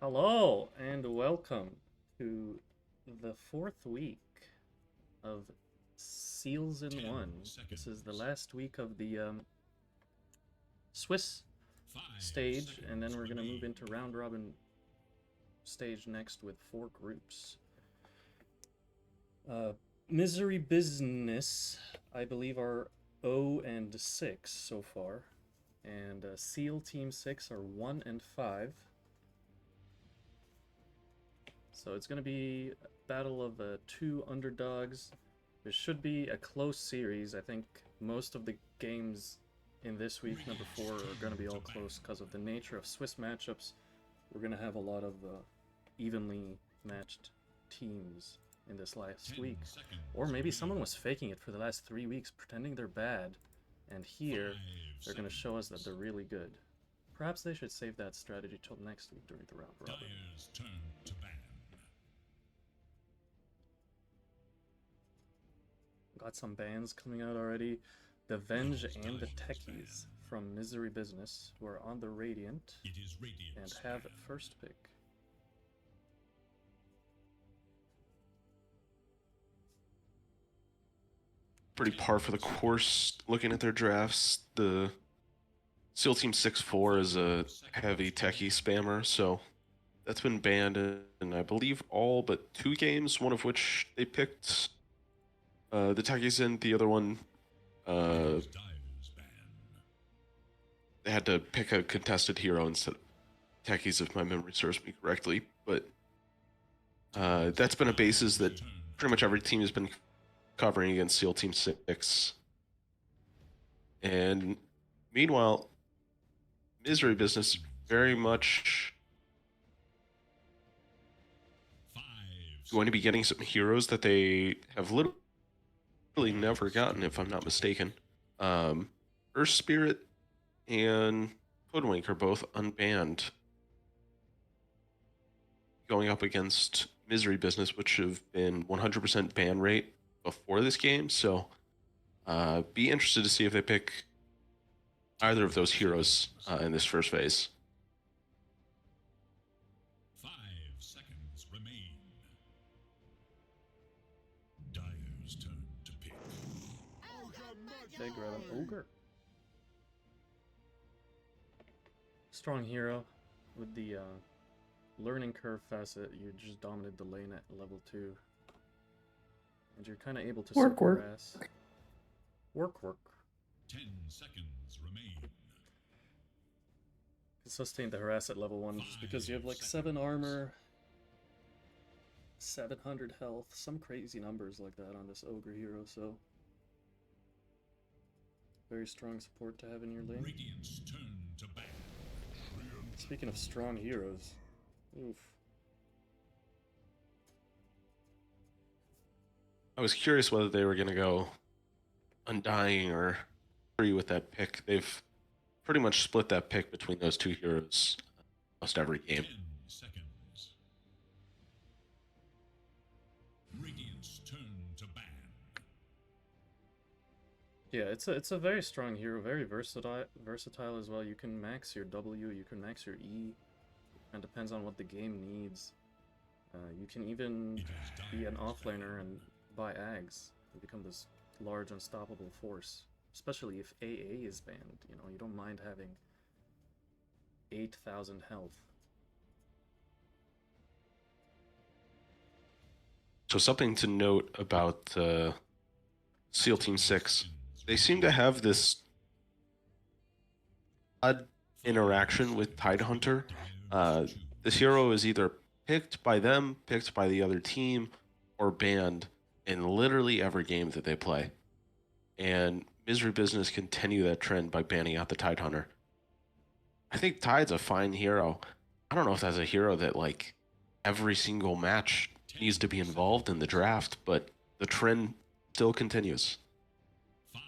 Hello and welcome to the fourth week of Sealson 1. This is the last week of the Swiss stage, and then we're going to move into round robin stage next with 4 groups. Misery Business, I believe, are 0 and 6 so far, and Seal Team 6 are 1 and 5. So it's going to be a battle of 2 underdogs. This should be a close series. I think most of the games in this week, number 4, are going to be all close because of the nature of Swiss matchups. We're going to have a lot of evenly matched teams in this last week. Or maybe someone was faking it for the last 3 weeks, pretending they're bad, and here they're going to show us that they're really good. Perhaps they should save that strategy till next week during the round robin. Got some bans coming out already. The Venge and the Techies from Misery Business, who are on the Radiant and have first pick. Pretty par for the course looking at their drafts. The SEAL Team 6-4 is a heavy techie spammer, so that's been banned in, I believe, all but 2 games, one of which they picked the techies in, the other one they had to pick a contested hero instead of techies, if my memory serves me correctly, but that's been a basis that pretty much every team has been covering against SEAL Team 6. And meanwhile, Misery Business very much going to be getting some heroes that they have literally never gotten, if I'm not mistaken. Earth Spirit and Hoodwink are both unbanned, going up against Misery Business, which have been 100% ban rate before this game. So be interested to see if they pick either of those heroes in this first phase. 5 seconds remain. Dyer's turn to pick. They grab an Ogre. Strong hero with the learning curve facet. You just dominate the lane at level 2. And you're kind of able to Work. harass. Work. 10 seconds remain. Sustain the harass at level 1 just because you have like 7 armor, 700 health, some crazy numbers like that on this Ogre hero, so very strong support to have in your lane. Radiant's turn to ban. Speaking of strong heroes, oof. I was curious whether they were going to go Undying or free with that pick. They've pretty much split that pick between those 2 heroes almost every game. 10 seconds. Radiant's turn to ban. Yeah, it's a very strong hero, very versatile as well. You can max your W, you can max your E, and depends on what the game needs. You can even be an offlaner and buy Ags and become this large unstoppable force, especially if AA is banned. You know, you don't mind having 8,000 health. So something to note about SEAL Team 6, they seem to have this odd interaction with Tidehunter. This hero is either picked by them, picked by the other team, or banned in literally every game that they play. And Misery Business continue that trend by banning out the Tidehunter. I think Tide's a fine hero. I don't know if that's a hero that like every single match needs to be involved in the draft, but the trend still continues. 5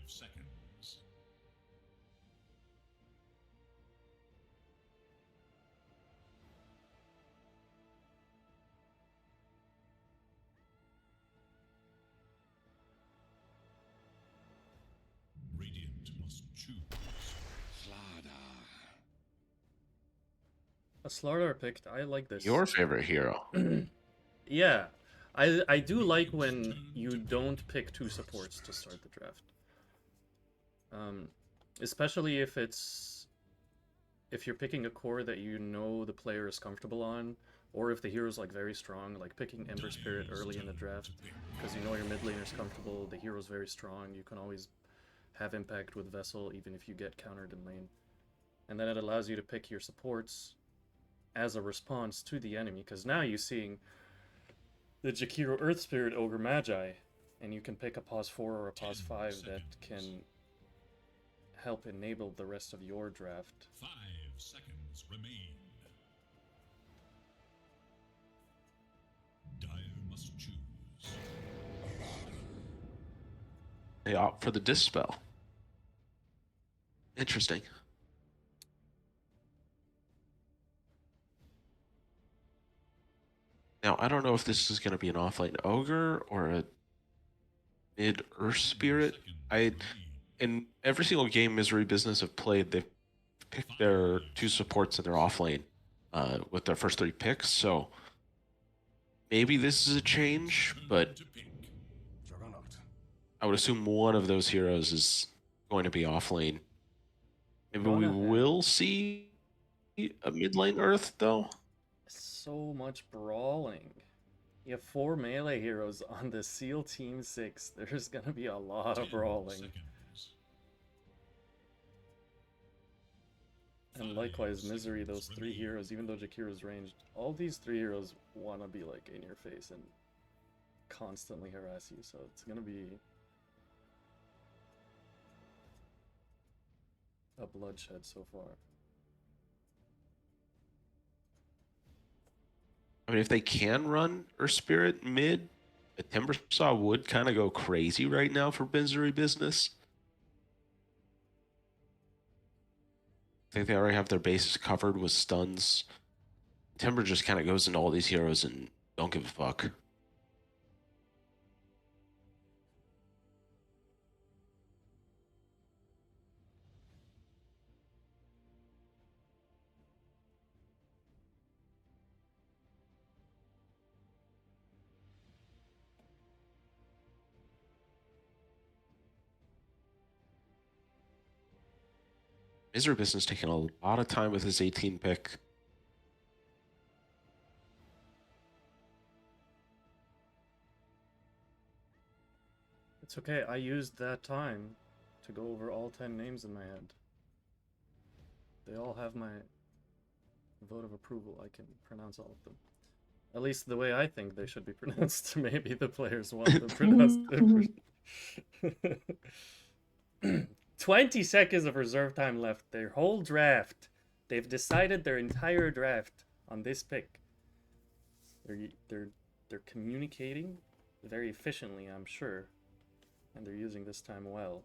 seconds. Radiant must choose. Flada. A Slardar picked. I like this. Your favorite hero? Yeah. I do like when you don't pick two supports to start the draft. Especially if you're picking a core that you know the player is comfortable on, or if the hero's like very strong, like picking Ember Spirit early in the draft, because you know your mid laner's comfortable, the hero's very strong, you can always have impact with Vessel even if you get countered in lane. And then it allows you to pick your supports as a response to the enemy, because now you're seeing the Jakiro Earth Spirit Ogre Magi, and you can pick a pause 4 or a pause 5 that can help enable the rest of your draft. 5 seconds remain. Dire must choose. They opt for the Dispel. Interesting. Now, I don't know if this is going to be an offlane Ogre or a mid Earth Spirit. In every single game Misery Business have played, they've picked their two supports in their offlane with their first 3 picks, so maybe this is a change, but I would assume one of those heroes is going to be offlane. Maybe we will see a mid lane Earth, though. So much brawling. You have 4 melee heroes on the Seal Team 6. There's gonna be a lot of brawling. And likewise, Misery, those 3 heroes, even though Jakiro's ranged, all these 3 heroes wanna be like in your face and constantly harass you, so it's gonna be a bloodshed so far. I mean, if they can run Earth Spirit mid, a Timbersaw would kind of go crazy right now for Misery Business. I think they already have their bases covered with stuns. Timber just kind of goes into all these heroes and don't give a fuck. Misery Business taking a lot of time with his 18 pick. It's okay, I used that time to go over all 10 names in my head. They all have my vote of approval. I can pronounce all of them. At least the way I think they should be pronounced. Maybe the players want them pronounced different. 20 seconds of reserve time left. Their whole draft. They've decided their entire draft on this pick. They're communicating very efficiently, I'm sure. And they're using this time well.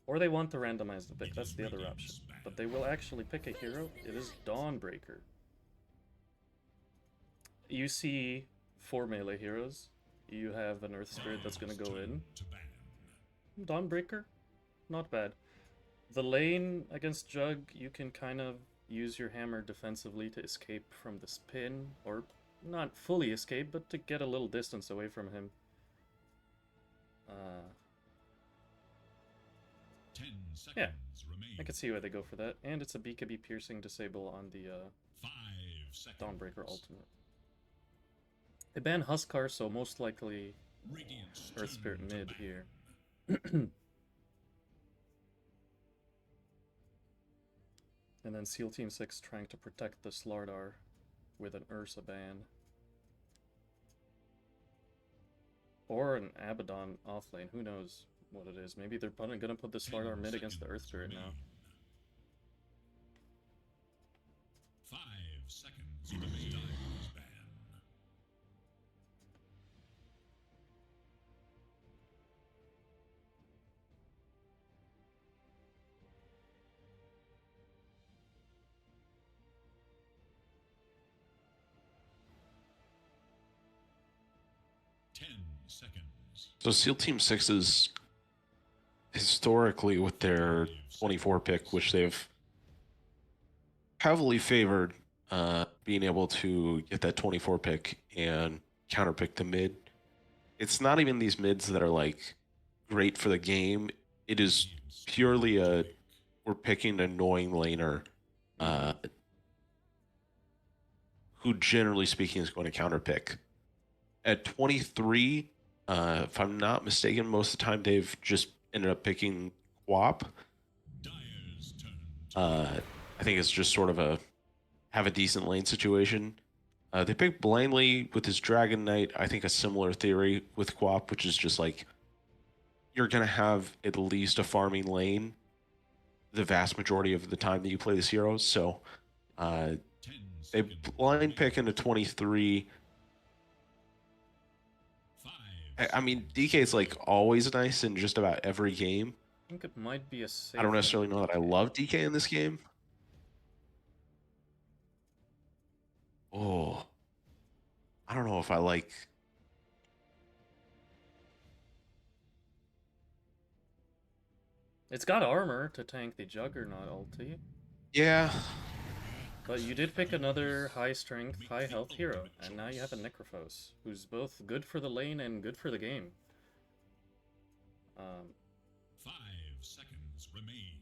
Or they want to randomize the pick. That's the other option. But they will actually pick a hero. It is Dawnbreaker. You see 4 melee heroes. You have an Earth Spirit that's going to go in. Dawnbreaker, not bad. The lane against Jug, you can kind of use your hammer defensively to escape from the spin, or not fully escape, but to get a little distance away from him. 10 Yeah, seconds remain. I can see why they go for that. And it's a BKB piercing disable on the 5 seconds. Dawnbreaker ultimate. They ban Huskar, so most likely Radiant's Earth Spirit turn to mid ban. here. And then Seal Team 6 trying to protect the Slardar with an Ursa ban. Or an Abaddon offlane, who knows what it is. Maybe they're gonna put the Slardar mid against the Earth Spirit now. 5 seconds remain. Dire's ban. Seconds. So Seal Team 6 is historically with their 24 pick, which they've heavily favored being able to get that 24 pick and counterpick the mid. It's not even these mids that are like great for the game. It is purely a we're picking an annoying laner who generally speaking is going to counterpick. At 23, if I'm not mistaken, most of the time they've just ended up picking Quap. Dyer's turn. I think it's just sort of a have a decent lane situation. They picked blindly with his Dragon Knight. I think a similar theory with Quap, which is just like you're gonna have at least a farming lane the vast majority of the time that you play this hero. So 10 they seconds blind pick remaining. into 23. 5 I mean, DK is like always nice in just about every game. I think it might be a safe. I don't necessarily know that I DK. love DK in this game. Oh, I don't know if I like. It's got armor to tank the Juggernaut ulti, Yeah, but you did pick another high strength, high health hero, and now you have a Necrophos, who's both good for the lane and good for the game. 5 seconds remain.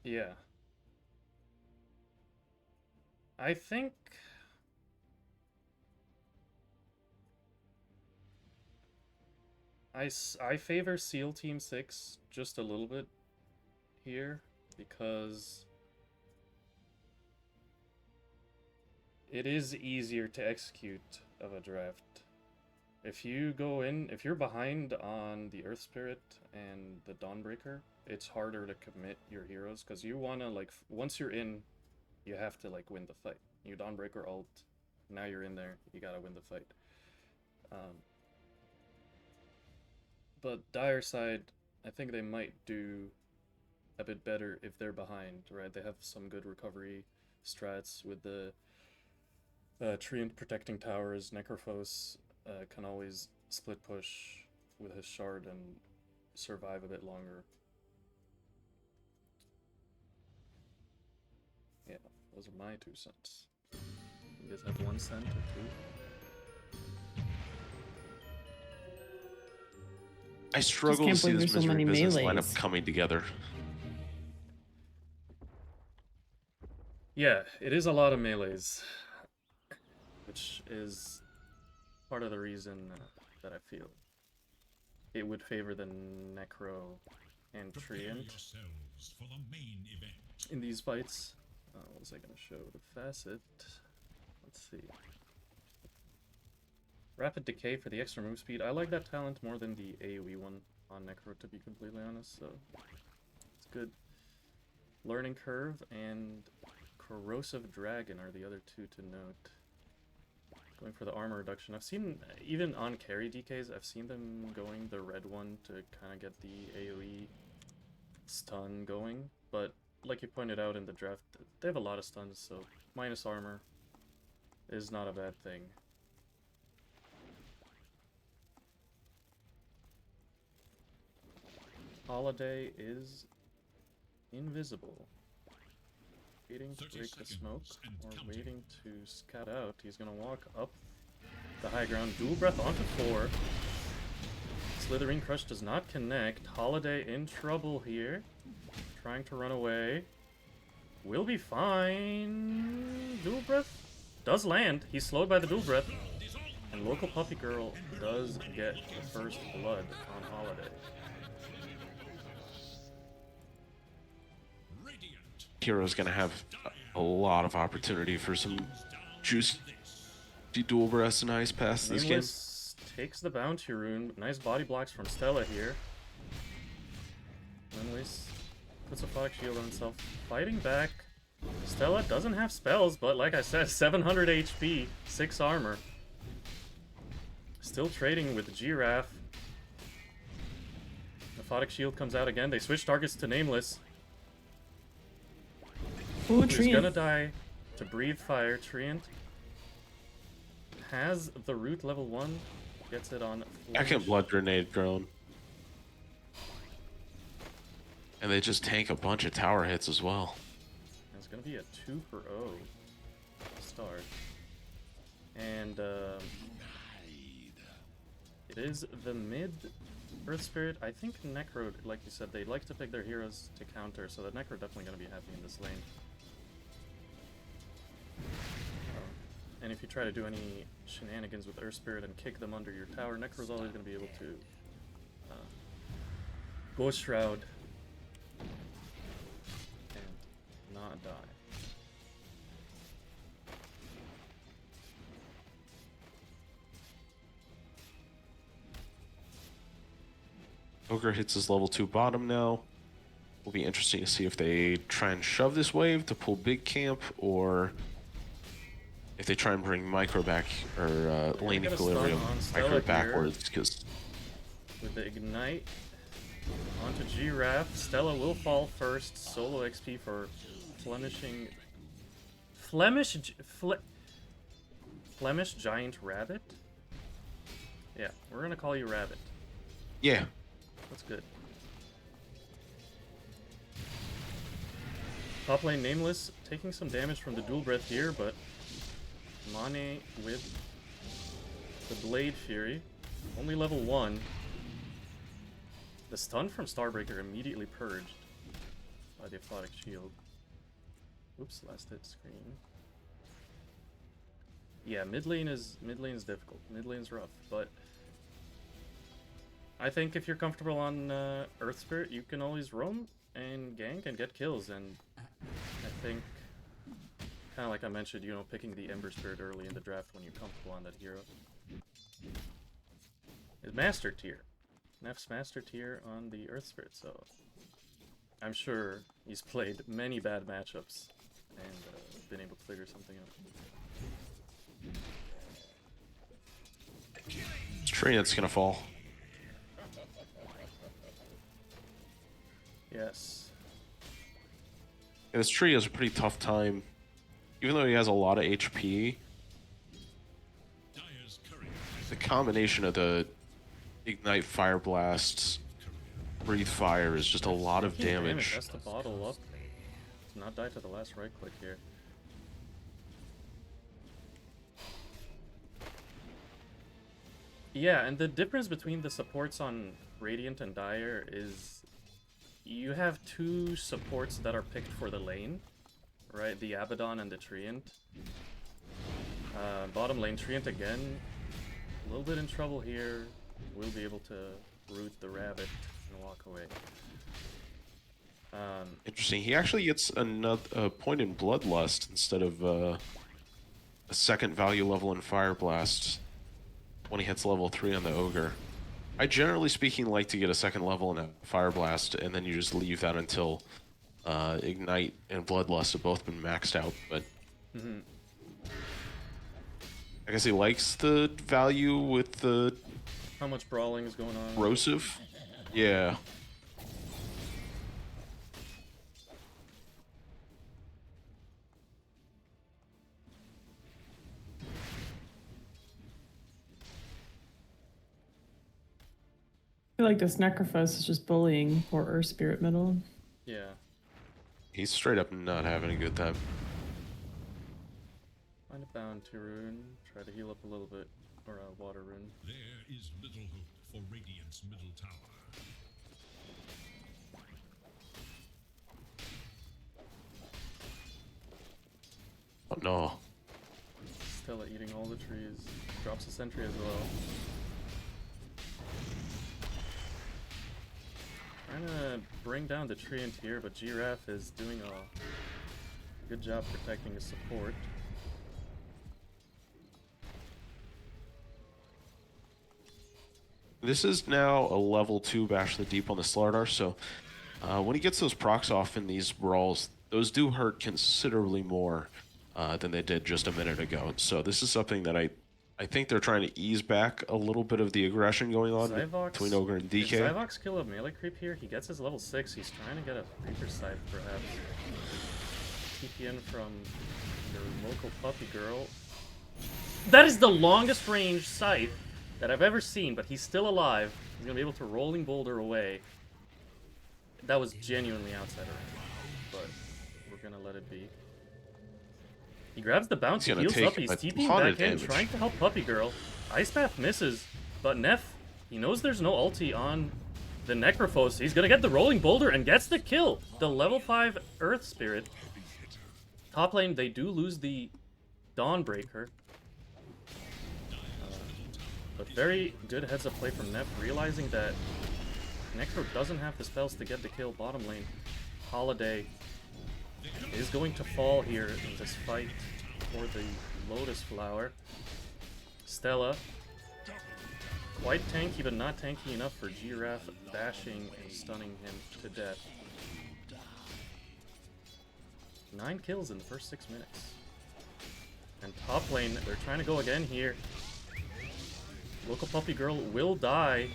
Yeah. I think I favor Seal Team 6 just a little bit here because it is easier to execute of a draft. If you go in, if you're behind on the Earth Spirit and the Dawnbreaker, it's harder to commit your heroes because you want to, like, once you're in, you have to, like, win the fight. You Dawnbreaker ult, now you're in there, you gotta win the fight. But Dire side, I think they might do a bit better if they're behind, right? They have some good recovery strats with the Treant protecting towers. Necrophos can always split push with his shard and survive a bit longer. Yeah, those are my 2 cents. You guys have 1 cent or 2? I struggle to can't see believe this there's so Misery many Business melees. lineup coming together. Yeah, it is a lot of melees, which is part of the reason that I feel it would favor the Necro and Prepare Treant yourselves for the main event. in these fights. What was I going to show? The facet. Let's see. Rapid Decay for the extra move speed. I like that talent more than the AoE one on Necro, to be completely honest, so it's good. Learning Curve and Corrosive Dragon are the other 2 to note. Going for the armor reduction. I've seen, even on carry DKs, I've seen them going the red one to kind of get the AoE stun going, but like you pointed out in the draft, they have a lot of stuns, so minus armor is not a bad thing. Holiday is invisible. Waiting to 30 break the smoke, seconds and or counting. waiting to scout out. He's gonna walk up the high ground, dual breath onto 4. Slithering Crush does not connect. Holiday in trouble here. Trying to run away. Will be fine. Dual breath does land. He's slowed by the dual breath. And local puppy girl does get the first blood on Holiday. Radiant. Hero's going to have a lot of opportunity for some juicy dual breaths and ice pass this game. Nameless takes the bounty rune. Nice body blocks from Stella here. Nameless puts a Fox shield on himself. Fighting back. Stella doesn't have spells, but like I said, 700 HP, 6 armor. Still trading with Giraffe. Aphotic shield comes out again. They switch targets to Nameless. Ooh, Who's gonna Treant. die to breathe fire. Treant has the root level 1. Gets it on Second flank. blood grenade drone. And they just tank a bunch of tower hits as well. It's gonna be a 2 for O start. And it is the mid Earth Spirit. I think Necro, like you said, they like to pick their heroes to counter, so the Necro definitely going to be happy in this lane. And if you try to do any shenanigans with Earth Spirit and kick them under your tower, Necro's always going to be able to Ghost Shroud and not die. Ogre hits his level 2 bottom now. Will be interesting to see if they try and shove this wave to pull big camp, or if they try and bring Micro back, or lane equilibrium Micro backwards, because with the Ignite onto Giraffe, Stella will fall first. Solo XP for Flemish Giant Rabbit? Yeah, we're gonna call you Rabbit. yeah. That's good. Top lane Nameless taking some damage from the dual breath here, but Mane with the Blade Fury, only level 1. The stun from Starbreaker immediately purged by the Aphotic Shield. Oops, last hit screen. Yeah, mid lane is difficult. Mid lane's rough, but I think if you're comfortable on Earth Spirit, you can always roam and gank and get kills. And I think, kind of like I mentioned, you know, picking the Ember Spirit early in the draft when you're comfortable on that hero is Master Tier. Neff's Master Tier on the Earth Spirit, so I'm sure he's played many bad matchups and been able to figure something out. Treant's gonna fall. Yes. And this tree has a pretty tough time. Even though he has a lot of HP, Dire's courier the combination of the Ignite, Fire Blast, Breathe Fire is just a lot of damage. Has to bottle up. To not die to the last right click here. Yeah, and the difference between the supports on Radiant and Dire is you have 2 supports that are picked for the lane, right? The Abaddon and the Treant. Bottom lane, Treant again, a little bit in trouble here. We'll be able to root the rabbit and walk away. Interesting. He actually gets a point in Bloodlust instead of a second value level in Fire Blast when he hits level 3 on the Ogre. I generally speaking like to get a second level in a Fire Blast, and then you just leave that until Ignite and Bloodlust have both been maxed out, but I guess he likes the value with the How much brawling is going on? Corrosive. Yeah. I feel like this Necrophos is just bullying poor Earth Spirit middle. Yeah. He's straight up not having a good time. Find a bounty rune. Try to heal up a little bit. Or a water rune. There is little hope for Radiant's middle tower. Oh no. Stella eating all the trees. Drops a sentry as well. Trying to bring down the Treant here, but Giraffe is doing a good job protecting his support. This is now a level 2 Bash the Deep on the Slardar, so when he gets those procs off in these brawls, those do hurt considerably more than they did just a minute ago. So this is something that I think they're trying to ease back a little bit of the aggression going on between Ogre and DK. If Zyvox kill a melee creep here, he gets his level 6. He's trying to get a Reaper Scythe, perhaps. TP in from your local puppy girl. That is the longest range Scythe that I've ever seen, but he's still alive. He's going to be able to Rolling Boulder away. That was genuinely outside range, but we're going to let it be. He grabs the bounce, he He's gonna heals take up, he's a TPing ton back of in, damage. trying to help Puppy Girl. Ice Path misses, but Neff, he knows there's no ulti on the Necrophos. He's gonna get the Rolling Boulder and gets the kill! The level 5 Earth Spirit. Top lane, they do lose the Dawnbreaker. But very good heads-up play from Neff, realizing that Necro doesn't have the spells to get the kill bottom lane. Holiday is going to fall here in this fight for the Lotus Flower. Stella, quite tanky, but not tanky enough for Giraffe bashing and stunning him to death. 9 kills in the first 6 minutes. And top lane, they're trying to go again here. Local Puppy Girl will die.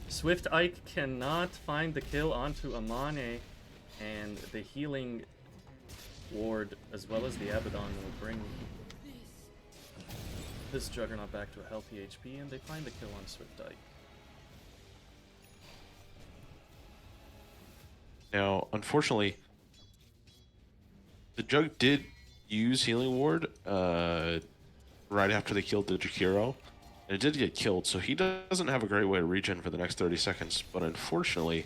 Swift Ike cannot find the kill onto Amane, and the healing ward as well as the Abaddon will bring this Juggernaut back to a healthy HP, and they find the kill on Swift Ike. Now, unfortunately, the Jug did use Healing Ward right after they killed the Jakiro, and it did get killed, so he doesn't have a great way to regen for the next 30 seconds. But unfortunately,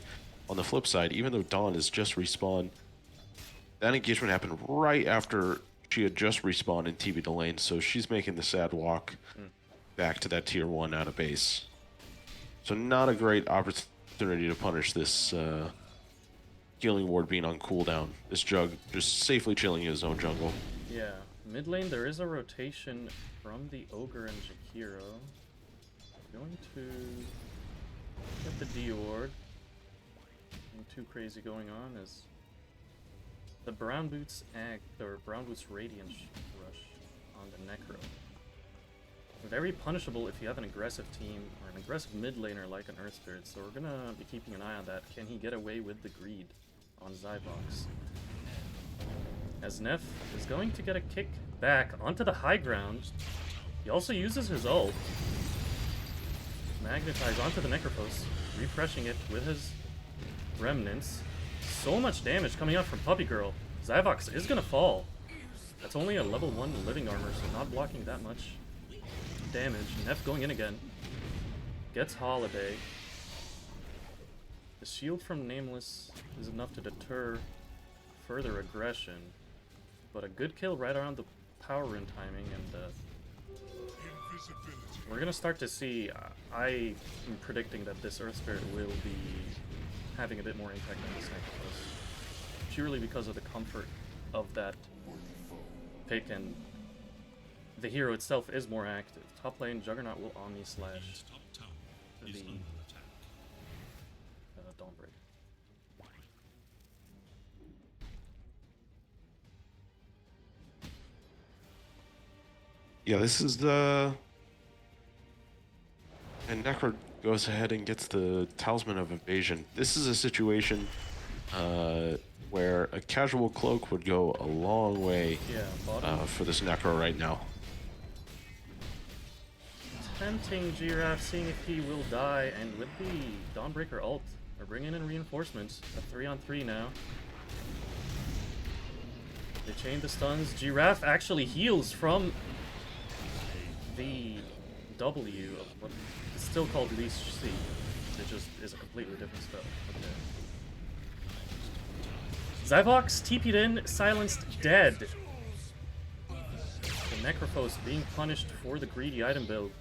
on the flip side, even though Dawn is just respawned, that engagement happened right after she had just respawned in TB the lane, so she's making the sad walk back to that tier 1 out of base. So not a great opportunity to punish this Healing Ward being on cooldown. This Jug just safely chilling in his own jungle. Yeah, mid lane there is a rotation from the Ogre and Jakiro. Going to get the D ward. Nothing too crazy going on as the Brown Boots act, or Brown Boots Radiance rush on the Necro. Very punishable if you have an aggressive team or an aggressive mid laner like an Earth Spirit, so we're gonna be keeping an eye on that. Can he get away with the greed on Zyvox? As Neff is going to get a kick back onto the high ground. He also uses his ult. Magnetize onto the Necrophos, refreshing it with his remnants. So much damage coming out from Puppy Girl. Zyvox is gonna fall. That's only a level 1 living armor, so not blocking that much damage. Neff going in again. Gets Holiday. The shield from Nameless is enough to deter further aggression, but a good kill right around the power rune timing, and we're gonna start to see. I am predicting that this Earth Spirit will be having a bit more impact on this Necrophos, purely because of the comfort of that pick, and the hero itself is more active. Top lane, Juggernaut will Omni Slash Radiant's top tower the is under attack. Dawnbreaker. Yeah, this is the... And Necro goes ahead and gets the Talisman of Evasion. This is a situation where a casual cloak would go a long way Yeah, bottom. for this Necro right now. Tempting Giraffe, seeing if he will die, and with the Dawnbreaker ult, we're bringing in reinforcements. A 3-on-3 now. They chain the stuns. Giraffe actually heals from the W of what is still called Leash C. It just is a completely different spell. Okay. Zyvox TP'd in, silenced, dead. The Necrophos being punished for the greedy item build.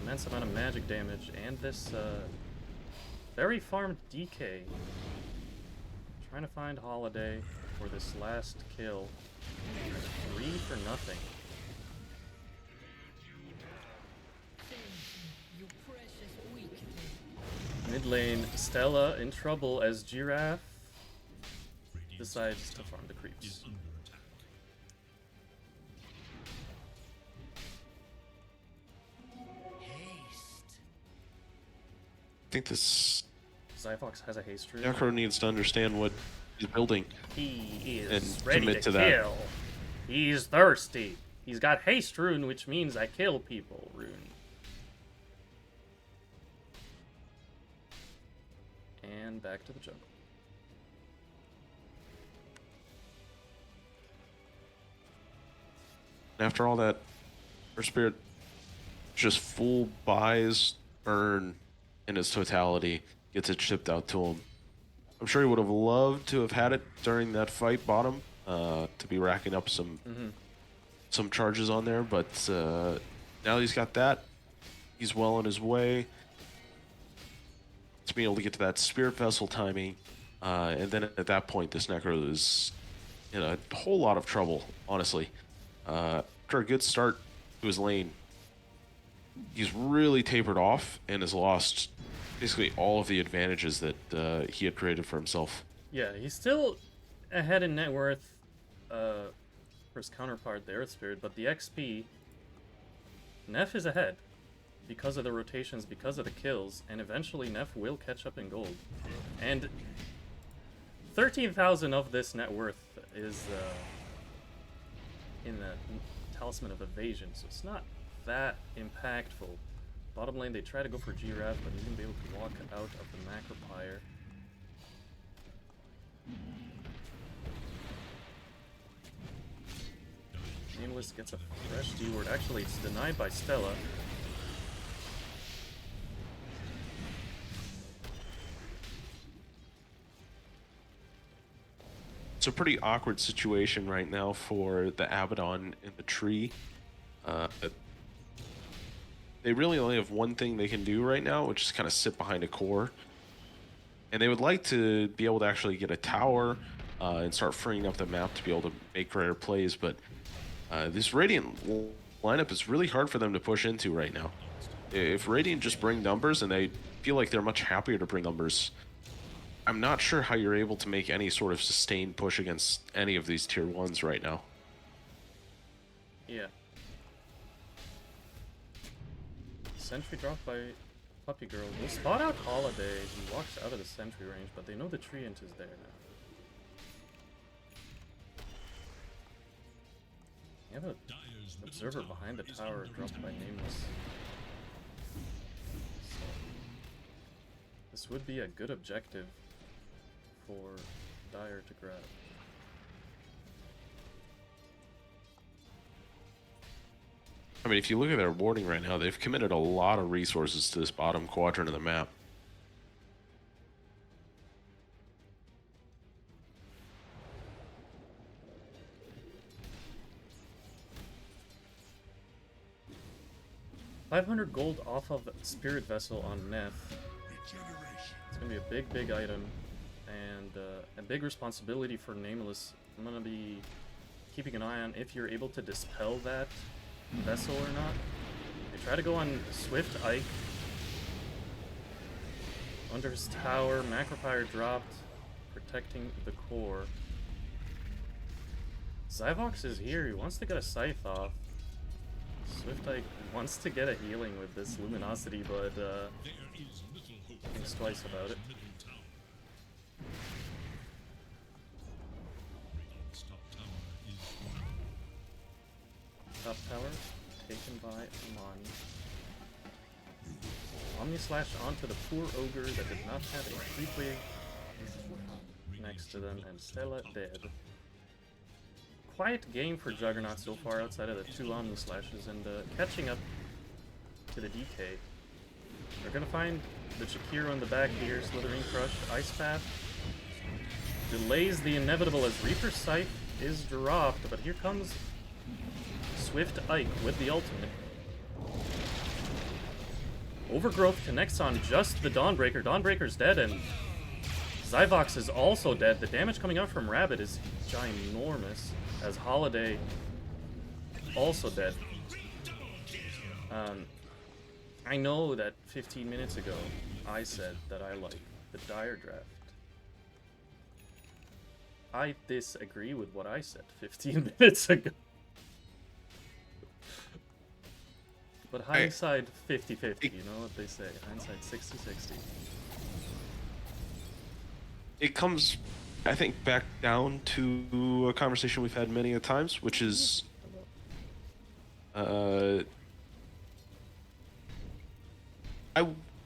Immense amount of magic damage, and this very farmed DK. Trying to find Holiday for this last kill. 3 for nothing. Mid lane, Stella in trouble as Giraffe decides to farm the creeps. Is under attack. I think this Zyvox has a haste rune. Necro needs to understand what he's building. He is And ready commit to to that. kill. He's thirsty. He's got haste rune, which means I kill people rune. And back to the jungle. After all that, Earth Spirit just full buys burn in its totality, gets it shipped out to him. I'm sure he would have loved to have had it during that fight bottom, to be racking up some charges on there, but now he's got that. He's well on his way to being able to get to that Spirit Vessel timing, and then at that point, this Necro is in a whole lot of trouble, honestly. After a good start to his lane, he's really tapered off and has lost basically all of the advantages that he had created for himself. Yeah, he's still ahead in net worth for his counterpart, the Earth Spirit, but the XP, Neff is ahead because of the rotations, because of the kills, and eventually Neff will catch up in gold. And 13,000 of this net worth is in the Talisman of Evasion, so it's not that impactful. Bottom lane, they try to go for G-Rat, but he's going to be able to walk out of the Macropyre. Nameless gets a fresh D-word. Actually, it's denied by Stella. It's a pretty awkward situation right now for the Abaddon in the tree. They really only have one thing they can do right now, which is kind of sit behind a core. And they would like to be able to actually get a tower and start freeing up the map to be able to make rare plays, but this Radiant lineup is really hard for them to push into right now. If Radiant just bring numbers, and they feel like they're much happier to bring numbers, I'm not sure how you're able to make any sort of sustained push against any of these tier 1s right now. Yeah. Sentry dropped by Puppy Girl. We'll spot out Holiday. He walks out of the sentry range, but they know the Treant is there now. You have an observer behind the tower dropped by Nameless. So, this would be a good objective for Dire to grab. I mean, if you look at their warding right now, they've committed a lot of resources to this bottom quadrant of the map. $500 gold off of Spirit Vessel on Neff. It's gonna be a big item, and a big responsibility for Nameless. I'm gonna be keeping an eye on if you're able to dispel that vessel or not. They try to go on Swift Ike. Under his tower, Macropyre dropped, protecting the core. Zyvox is here, he wants to get a Scythe off. Swift Ike wants to get a healing with this Luminosity, but thinks twice about it. Top tower taken by Amani. Omni Slash onto the poor ogre that did not have a creepy next to them, and Stella dead. Quiet game for Juggernaut so far outside of the 2 Omni Slashes, and catching up to the DK. They're gonna find the Shakira on the back here, Slithering Crush, Ice Path. Delays the inevitable as Reaper Scythe is dropped, but here comes Swift Ike with the ultimate. Overgrowth connects on just the Dawnbreaker. Dawnbreaker's dead, and Zyvox is also dead. The damage coming out from Rabbit is ginormous, as Holiday also dead. I know that 15 minutes ago I said that I like the Dire draft. I disagree with what I said 15 minutes ago. But hindsight 50-50, you know what they say. Hindsight 60-60. It comes, I think, back down to a conversation we've had many a times, which is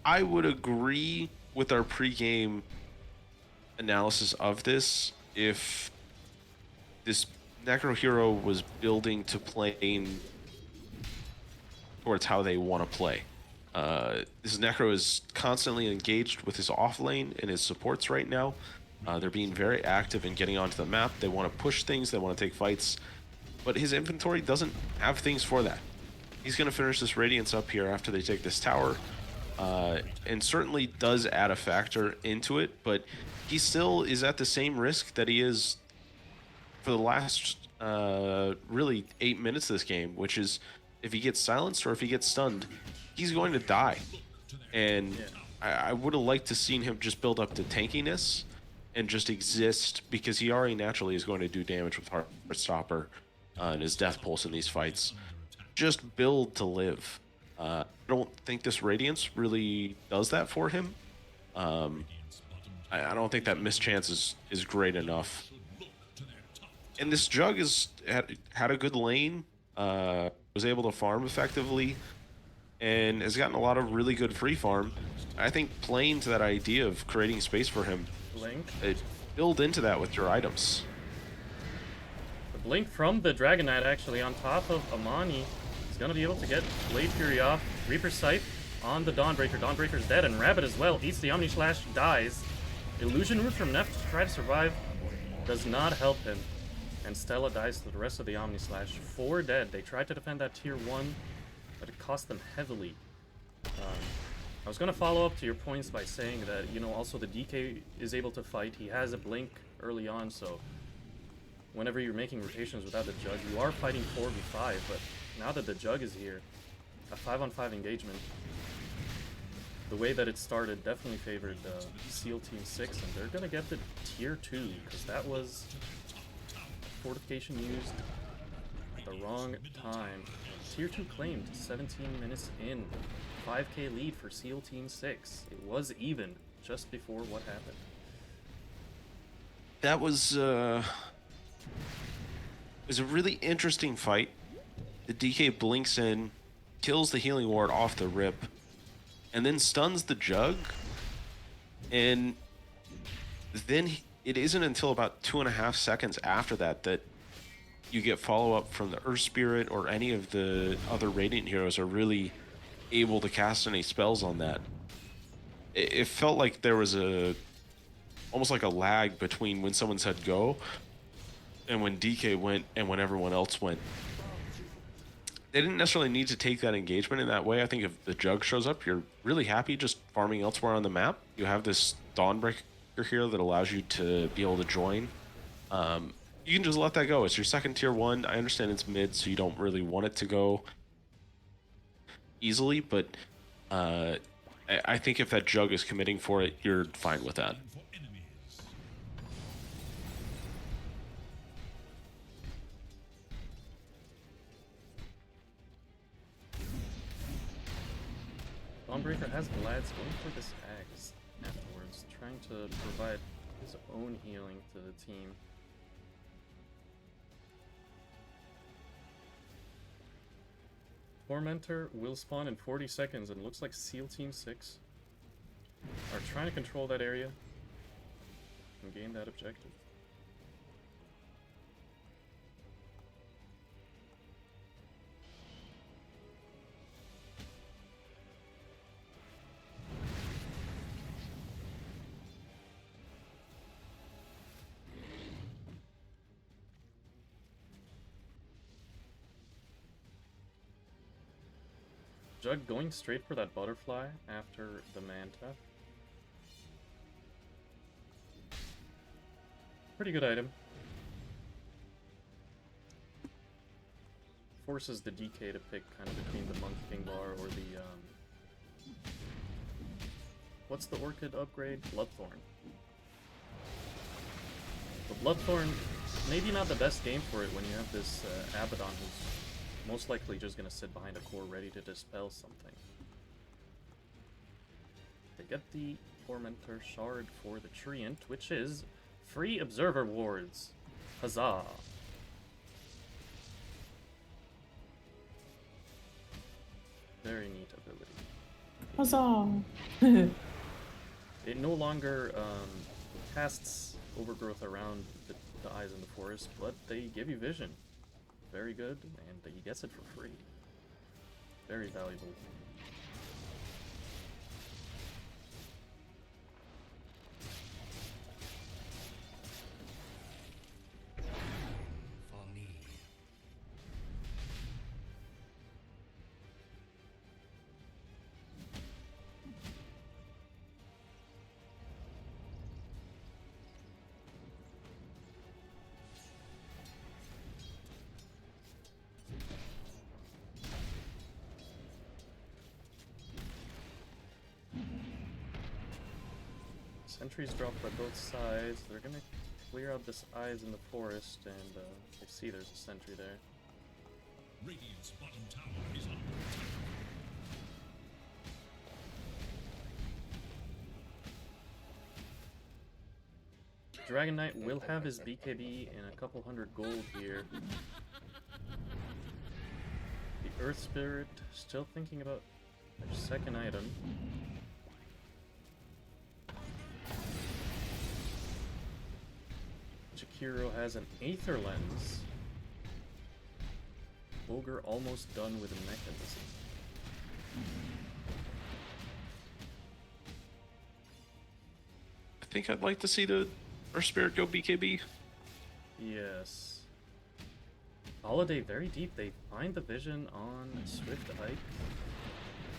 I would agree with our pregame analysis of this if this Necro Hero was building to playing towards how they want to play. This Necro is constantly engaged with his off lane and his supports right now. They're being very active in getting onto the map. They want to push things, they want to take fights, but his inventory doesn't have things for that. He's going to finish this Radiance up here after they take this tower, and certainly does add a factor into it, but he still is at the same risk that he is for the last really 8 minutes of this game, which is if he gets silenced or if he gets stunned, he's going to die. And I would have liked to seen him just build up to tankiness and just exist, because he already naturally is going to do damage with Heartstopper and his Death Pulse in these fights. Just build to live. I don't think this Radiance really does that for him. I don't think that mischance is great enough. And this Jug had a good lane, was able to farm effectively, and has gotten a lot of really good free farm. I think playing to that idea of creating space for him, build into that with your items. The blink from the Dragon Knight actually on top of Amani is going to be able to get Blade Fury off. Reaper Scythe on the Dawnbreaker. Dawnbreaker's dead, and Rabbit as well eats the Omni Slash, dies. Illusion Root from Neff to try to survive does not help him. And Stella dies to the rest of the Omni Slash. 4 dead. They tried to defend that tier 1, but it cost them heavily. I was going to follow up to your points by saying that, you know, also the DK is able to fight. He has a blink early on, so whenever you're making rotations without the Jug, you are fighting 4v5, but now that the Jug is here, a 5-on-5 engagement, the way that it started definitely favored Seal Team 6, and they're going to get the tier 2, because that was fortification used at the wrong time. Tier 2 claimed 17 minutes in. 5k lead for Seal Team 6. It was even just before what happened. That was a really interesting fight. The DK blinks in, kills the healing ward off the rip, and then stuns the Jug. And then it isn't until about 2.5 seconds after that that you get follow-up from the Earth Spirit or any of the other Radiant heroes are really able to cast any spells on that. It felt like there was almost like a lag between when someone said go and when DK went and when everyone else went. They didn't necessarily need to take that engagement in that way. I think if the Jug shows up, you're really happy just farming elsewhere on the map. You have this Dawnbreaker here that allows you to be able to join. You can just let that go. It's your second tier 1. I understand it's mid, so you don't really want it to go easily, but I think if that Jug is committing for it, you're fine with that. Dawnbreaker has Vlad's going for this Axe afterwards, trying to provide his own healing to the team. Tormentor will spawn in 40 seconds, and looks like Seal Team 6 are trying to control that area and gain that objective. Jug going straight for that butterfly after the Manta. Pretty good item. Forces the DK to pick kind of between the Monk King Bar or the what's the Orchid upgrade? Bloodthorn. The Bloodthorn, maybe not the best game for it when you have this Abaddon who's most likely just going to sit behind a core ready to dispel something. They get the Tormentor Shard for the Treant, which is free Observer Wards. Huzzah! Very neat ability. Huzzah! It no longer casts Overgrowth around the the eyes in the forest, but they give you vision. Very good, and he gets it for free. Very valuable. For me. Sentries dropped by both sides. They're gonna clear out this eyes in the forest, and they see there's a sentry there. Radiant's bottom tower is under attack. Dragon Knight will have his BKB and a couple hundred gold here. The Earth Spirit still thinking about their second item. Jakiro has an Aether Lens. Ogre almost done with a mechanism. I think I'd like to see the Earth Spirit go BKB. Yes. Holiday very deep. They find the vision on Swift Ike.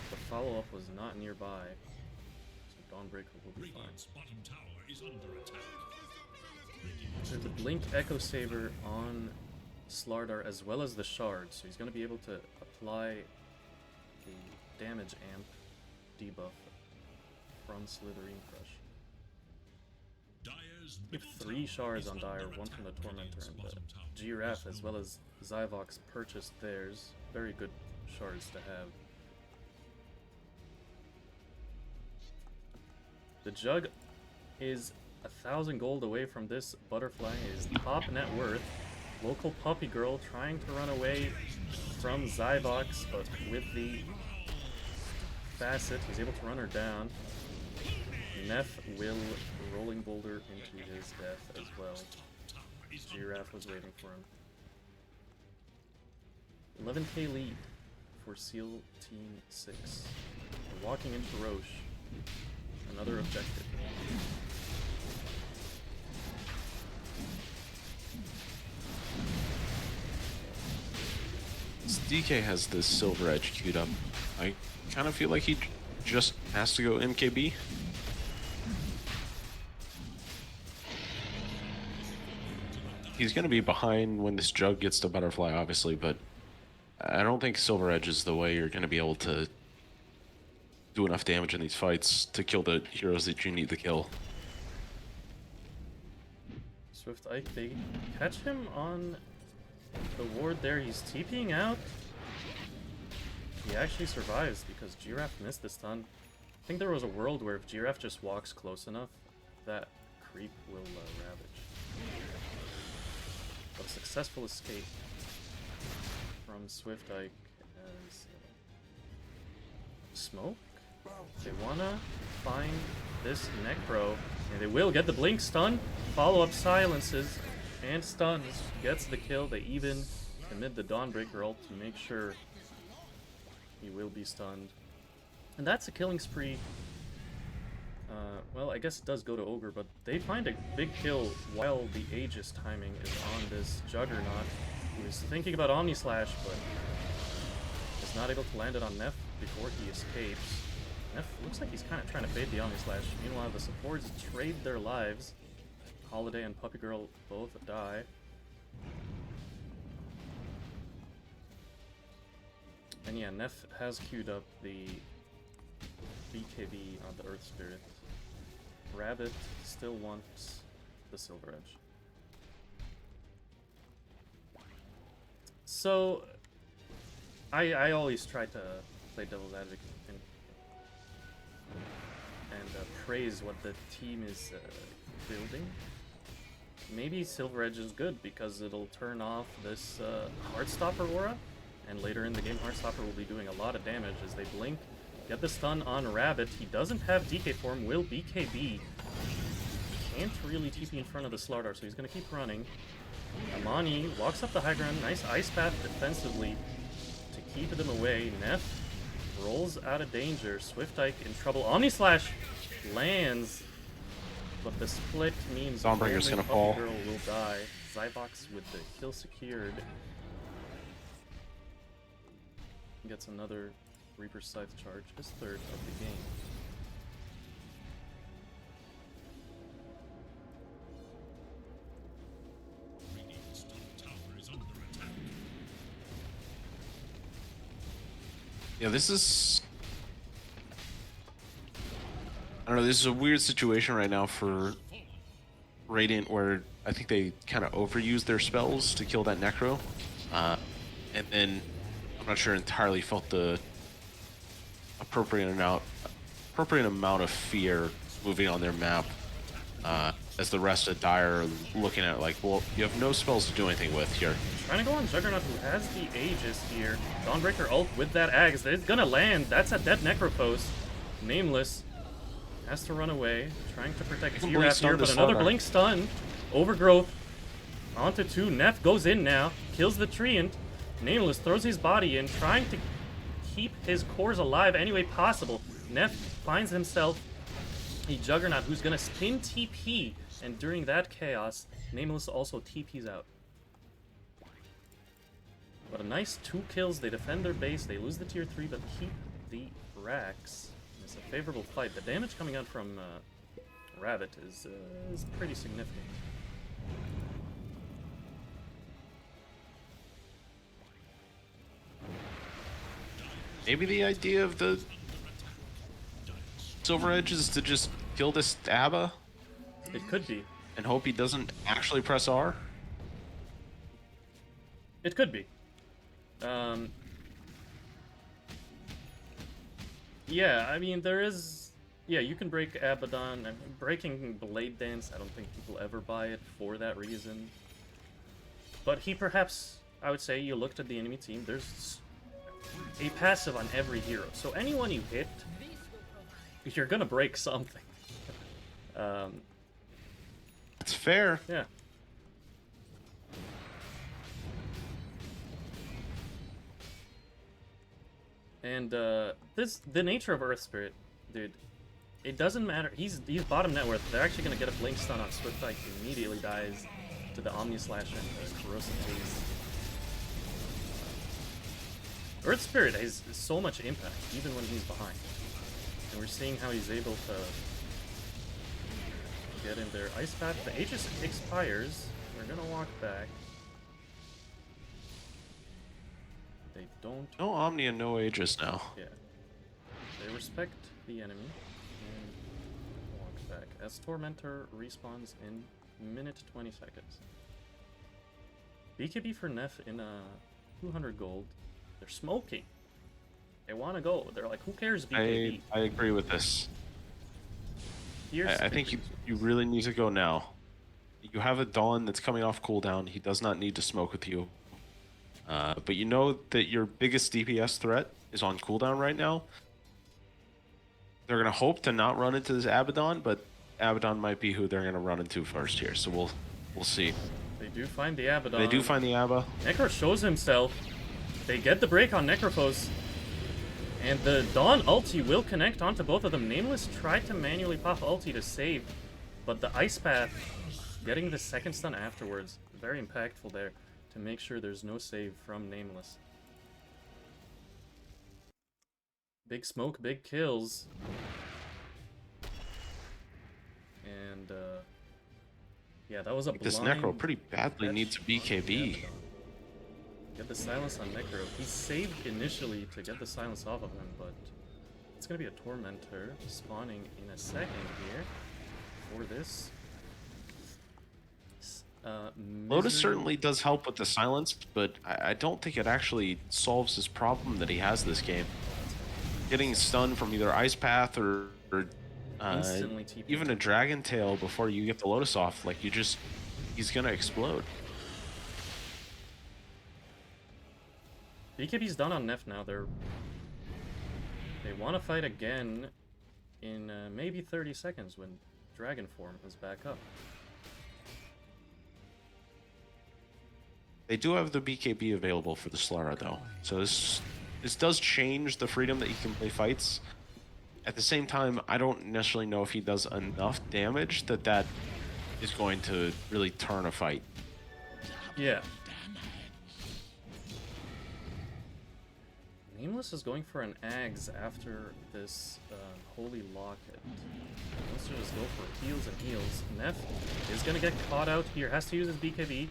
The follow-up was not nearby. So Dawnbreaker will be fine. Radiant's bottom tower is under attack. There's a Blink Echo Saber on Slardar as well as the Shard, so he's going to be able to apply the damage amp debuff from Slitherine Crush. Dire's We have middle 3 tower shards is on under Dire, attack. one from the Tormentor, Radiant's and the bottom tower Giraffe is as well under as Zyvox purchased theirs. Very good shards to have. The Jug is 1,000 gold away from this butterfly, his top net worth. Local puppy girl trying to run away from Zyvox, but with the facet, he's able to run her down. Neff will rolling boulder into his death as well. Giraffe was waiting for him. 11k lead for Seal Team 6. They're walking into Roche. Another objective. DK has this Silver Edge queued up. I kind of feel like he just has to go MKB. He's going to be behind when this Jug gets to Butterfly, obviously, but I don't think Silver Edge is the way you're going to be able to do enough damage in these fights to kill the heroes that you need to kill. Swift Ike, they catch him on the ward there. He's TPing out. He actually survives because Giraffe missed the stun. I think there was a world where if Giraffe just walks close enough, that creep will ravage. But a successful escape from Swift Ike as smoke. They wanna find this Necro, and they will get the blink stun. Follow-up silences and stuns. Gets the kill. They even commit the Dawnbreaker ult to make sure he will be stunned. And that's a killing spree. Well, I guess it does go to Ogre, but they find a big kill while the Aegis timing is on this Juggernaut, who is thinking about Omni Slash, but is not able to land it on Neff before he escapes. Neff looks like he's kind of trying to fade the Omni Slash. Meanwhile, the supports trade their lives. Holiday and Puppy Girl both die. And yeah, Neff has queued up the BKB on the Earth Spirit. Rabbit still wants the Silver Edge. So, I always try to play devil's advocate and praise what the team is building. Maybe Silver Edge is good because it'll turn off this Heartstopper aura, and later in the game Heartstopper will be doing a lot of damage as they blink. Get the stun on Rabbit. He doesn't have DK form, will BKB. can't really TP in front of the Slardar, so he's gonna keep running. Amani walks up the high ground, nice ice path defensively to keep them away. Neff rolls out of danger, Swift Ike in trouble. Omni Slash lands, but the split means Dawnbreaker's only gonna Puppy fall. Girl will die. Zybox with the kill secured. Gets another Reaper Scythe charge, his third of the game. Radiant's top tower is under attack. Yeah, this is... I don't know, this is a weird situation right now for Radiant where I think they kind of overused their spells to kill that Necro. And then I'm not sure entirely felt the appropriate amount of fear moving on their map as the rest of Dire are looking at it like, well, you have no spells to do anything with here. Trying to go on Juggernaut, who has the Aegis here. Dawnbreaker ult with that Axe. It's gonna land. That's a dead Necrophost. Nameless has to run away, trying to protect Blink Giraffe stun here, but this another Slardar. Blink stun. Overgrowth onto 2. Neff goes in now, kills the Treant. Nameless throws his body in, trying to keep his cores alive any way possible. Neff finds himself a Juggernaut who's gonna spin TP, and during that chaos, Nameless also TPs out. But a nice 2 kills, they defend their base, they lose the tier 3, but keep the racks. It's a favorable fight. The damage coming out from Rabbit is pretty significant. Maybe the idea of the Silver Edge is to just kill this Abba It could be. and hope he doesn't actually press R. It could be. Yeah, I mean, there is... Yeah, you can break Abaddon. I mean, breaking Blade Dance, I don't think people ever buy it for that reason. But he perhaps... I would say you looked at the enemy team, there's a passive on every hero. So anyone you hit, you're gonna break something. It's fair. Yeah. And the nature of Earth Spirit, dude, it doesn't matter. He's bottom net worth. They're actually gonna get a blink stun on Swift Ike, who immediately dies to the Omni Slash and Corrosive Haze. Earth Spirit has so much impact, even when he's behind. And we're seeing how he's able to get in there. Ice Path, the Aegis expires. We're gonna walk back. They don't... No Omni and no Aegis now. Yeah. They respect the enemy and walk back. As Tormentor respawns in minute 20 seconds. BKB for Neff in 200 gold. They're smoking. They want to go. They're like, who cares, BKB? I agree with this. Here's I think you really need to go now. You have a Dawn that's coming off cooldown. He does not need to smoke with you. But you know that your biggest DPS threat is on cooldown right now. They're going to hope to not run into this Abaddon, but Abaddon might be who they're going to run into first here. So we'll see. They do find the Abaddon. They do find the Abba. Necro shows himself. They get the break on Necrophos. And the Dawn ulti will connect onto both of them. Nameless tried to manually pop ulti to save, but the Ice Path getting the second stun afterwards, very impactful there to make sure there's no save from Nameless. Big smoke, big kills. And yeah, that was a blind... This Necro pretty badly catch needs on BKB. the Abaddon. Get the silence on Necro. He saved initially to get the silence off of him, but it's gonna be a Tormentor spawning in a second here for this. Lotus Misery- certainly does help with the silence, but I don't think it actually solves his problem that he has this game. Getting stunned from either Ice Path or Instantly TP. even a Dragon Tail before you get the Lotus off, like he's gonna explode. BKB's done on Neff now. They want to fight again in maybe 30 seconds when dragon form is back up. They do have the BKB available for the Slara though, so this does change the freedom that he can play fights. At the same time, I don't necessarily know if he does enough damage that is going to really turn a fight. Yeah. Nameless is going for an Ags after this Holy Locket. He wants to just go for heals and heals. Neff is going to get caught out here. Has to use his BKB.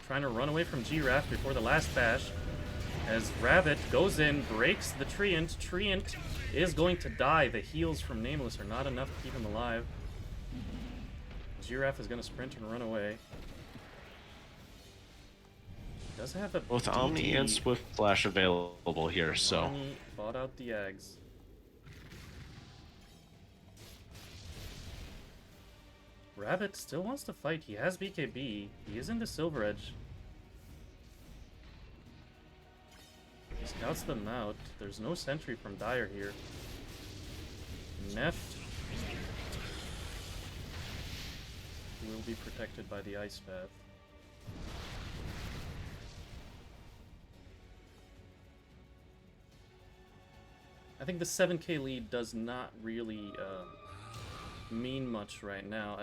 Trying to run away from Giraffe before the last bash. As Rabbit goes in, breaks the Treant. Treant is going to die. The heals from Nameless are not enough to keep him alive. Giraffe is going to sprint and run away. Does have a Both DT. Omni and Swift Flash available here, so Omni bought out the Ags. Rabbit still wants to fight. He has BKB. He is in the Silver Edge. He scouts them out. There's no sentry from Dire here. Neff will be protected by the Ice Path. I think the 7k lead does not really mean much right now.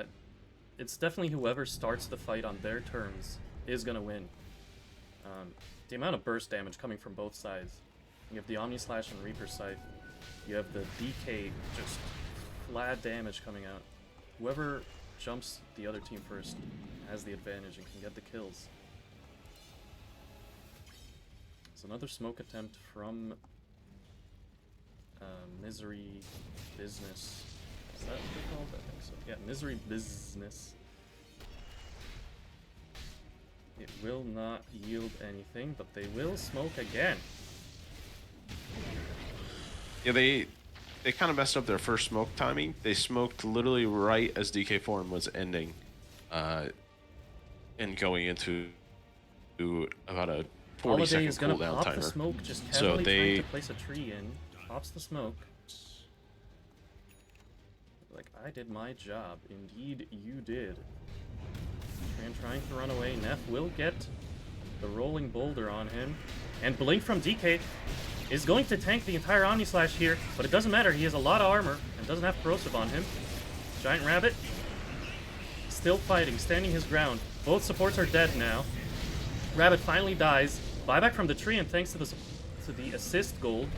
It's definitely whoever starts the fight on their terms is going to win. The amount of burst damage coming from both sides. You have the Omni Slash and Reaper Scythe. You have the DK, just flat damage coming out. Whoever jumps the other team first has the advantage and can get the kills. It's another smoke attempt from Misery Business. Is that what they're called? I think so. Yeah, Misery Business. It will not yield anything, but they will smoke again. yeah, they kind of messed up their first smoke timing. They smoked literally right as DK form was ending, and going into about a 40-second Holiday is gonna cooldown pop timer. the smoke, just So heavily trying they to place a tree in. Pops the smoke. Like, I did my job. Indeed, you did. Tran trying to run away. Neff will get the rolling boulder on him. And Blink from DK is going to tank the entire Omni Slash here, but it doesn't matter. He has a lot of armor and doesn't have corrosive on him. Giant Rabbit still fighting, standing his ground. Both supports are dead now. Rabbit finally dies. Buyback from the tree, and thanks to the assist gold,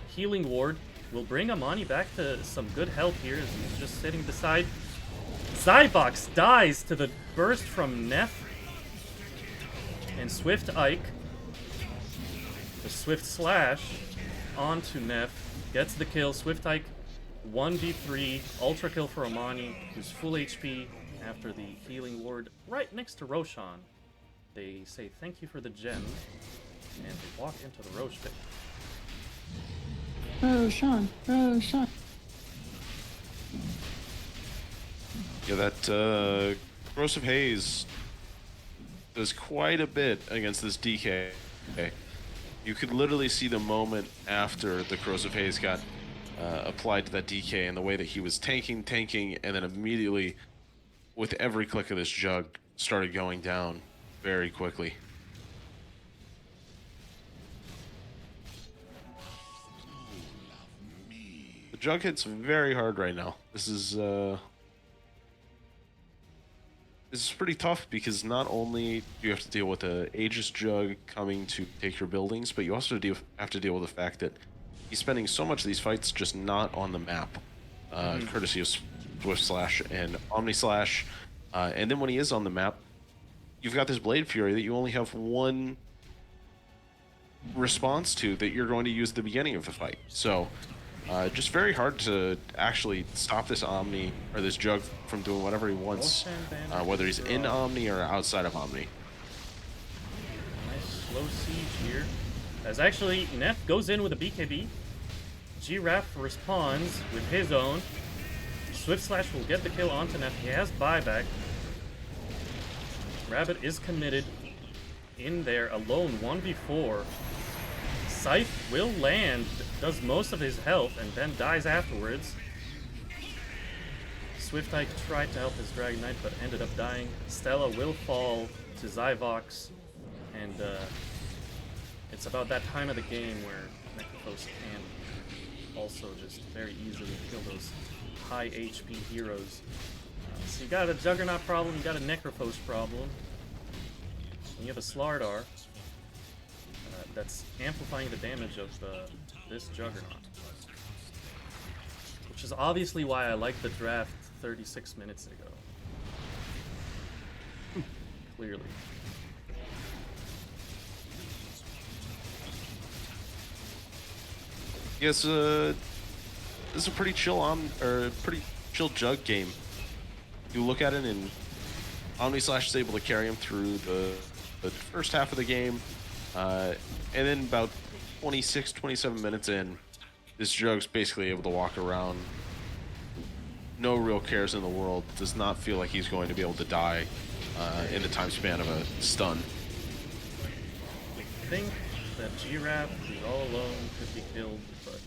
Healing Ward will bring Amani back to some good health here as he's just sitting beside. Zybox dies to the burst from Neff and Swift Ike. The Swift Slash onto Neff gets the kill. Swift Ike 1v3 ultra kill for Amani, who's full HP after the Healing Ward right next to Roshan. They say thank you for the gem and they walk into the Roche pit. Roshan. Yeah, that Corrosive Haze does quite a bit against this DK. You could literally see the moment after the Corrosive Haze got applied to that DK and the way that he was tanking, and then immediately, with every click of this jug, started going down very quickly. The jug hits very hard right now. This is pretty tough because not only do you have to deal with the Aegis Jug coming to take your buildings, but you also have to deal with the fact that he's spending so much of these fights just not on the map, courtesy of Swift Slash and Omni Slash. And then when he is on the map, you've got this Blade Fury that you only have one response to that you're going to use at the beginning of the fight. So just very hard to actually stop this Omni or this Jug from doing whatever he wants, whether he's in Omni or outside of Omni. Nice slow siege here. As actually Neff goes in with a BKB. Giraffe responds with his own. Swift Slash will get the kill onto Neff. He has buyback. Rabbit is committed in there alone, 1v4. Scythe will land, does most of his health, and then dies afterwards. Swift Eye tried to help his Dragon Knight, but ended up dying. Stella will fall to Zyvox, and it's about that time of the game where Necrophos can also just very easily kill those high HP heroes. So you got a Juggernaut problem, you got a Necrophos problem, and you have a Slardar that's amplifying the damage of this Juggernaut. Which is obviously why I liked the draft 36 minutes ago. Clearly. Yes, this is a pretty chill pretty chill Jug game. You look at it, and Omnislash is able to carry him through the first half of the game, and then about 26, 27 minutes in, this Jug's basically able to walk around. No real cares in the world. Does not feel like he's going to be able to die in the time span of a stun. I think that Giraffe, who's all alone, could be killed, but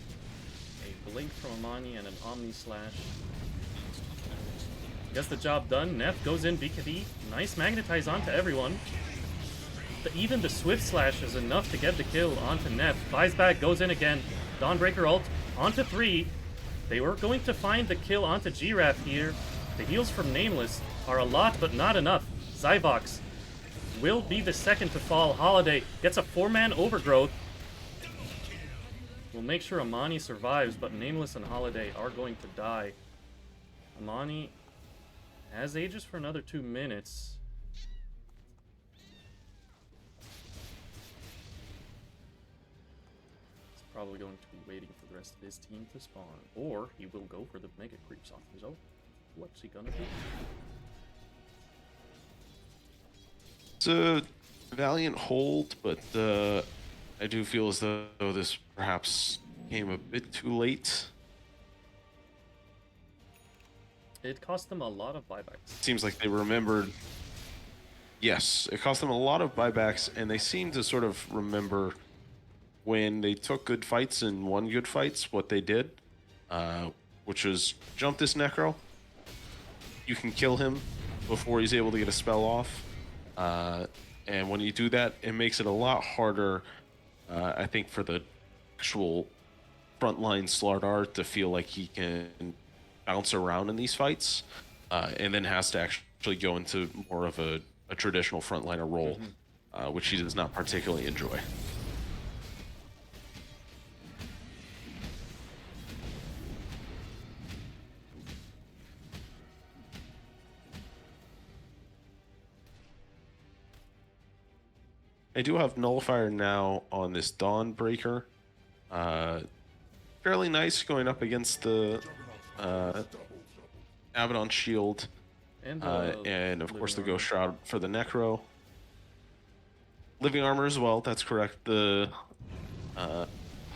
a blink from Amani and an Omni Slash gets the job done. Neff goes in BKB. Nice magnetize onto everyone. But even the Swift Slash is enough to get the kill onto Neff. Buys back, goes in again. Dawnbreaker ult onto 3. They were going to find the kill onto Giraffe here. The heals from Nameless are a lot, but not enough. Zyvox will be the second to fall. Holiday gets a 4-man overgrowth. We'll make sure Amani survives, but Nameless and Holiday are going to die. Amani has Aegis for another 2 minutes. He's probably going to be waiting for the rest of his team to spawn. Or he will go for the Mega Creeps off his own. What's he gonna do? It's a valiant hold, but I do feel as though this perhaps came a bit too late. It cost them a lot of buybacks. Seems like they remembered. Yes, it cost them a lot of buybacks, and they seem to sort of remember when they took good fights and won good fights, what they did, which was jump this Necro. You can kill him before he's able to get a spell off. And when you do that, it makes it a lot harder, I think, for the actual frontline Slardar to feel like he can bounce around in these fights, and then has to actually go into more of a traditional frontliner role, which he does not particularly enjoy. I do have Nullifier now on this Dawnbreaker. Fairly nice going up against the Abaddon Shield. And of course the Ghost Shroud for the Necro. Living Armor as well, that's correct. The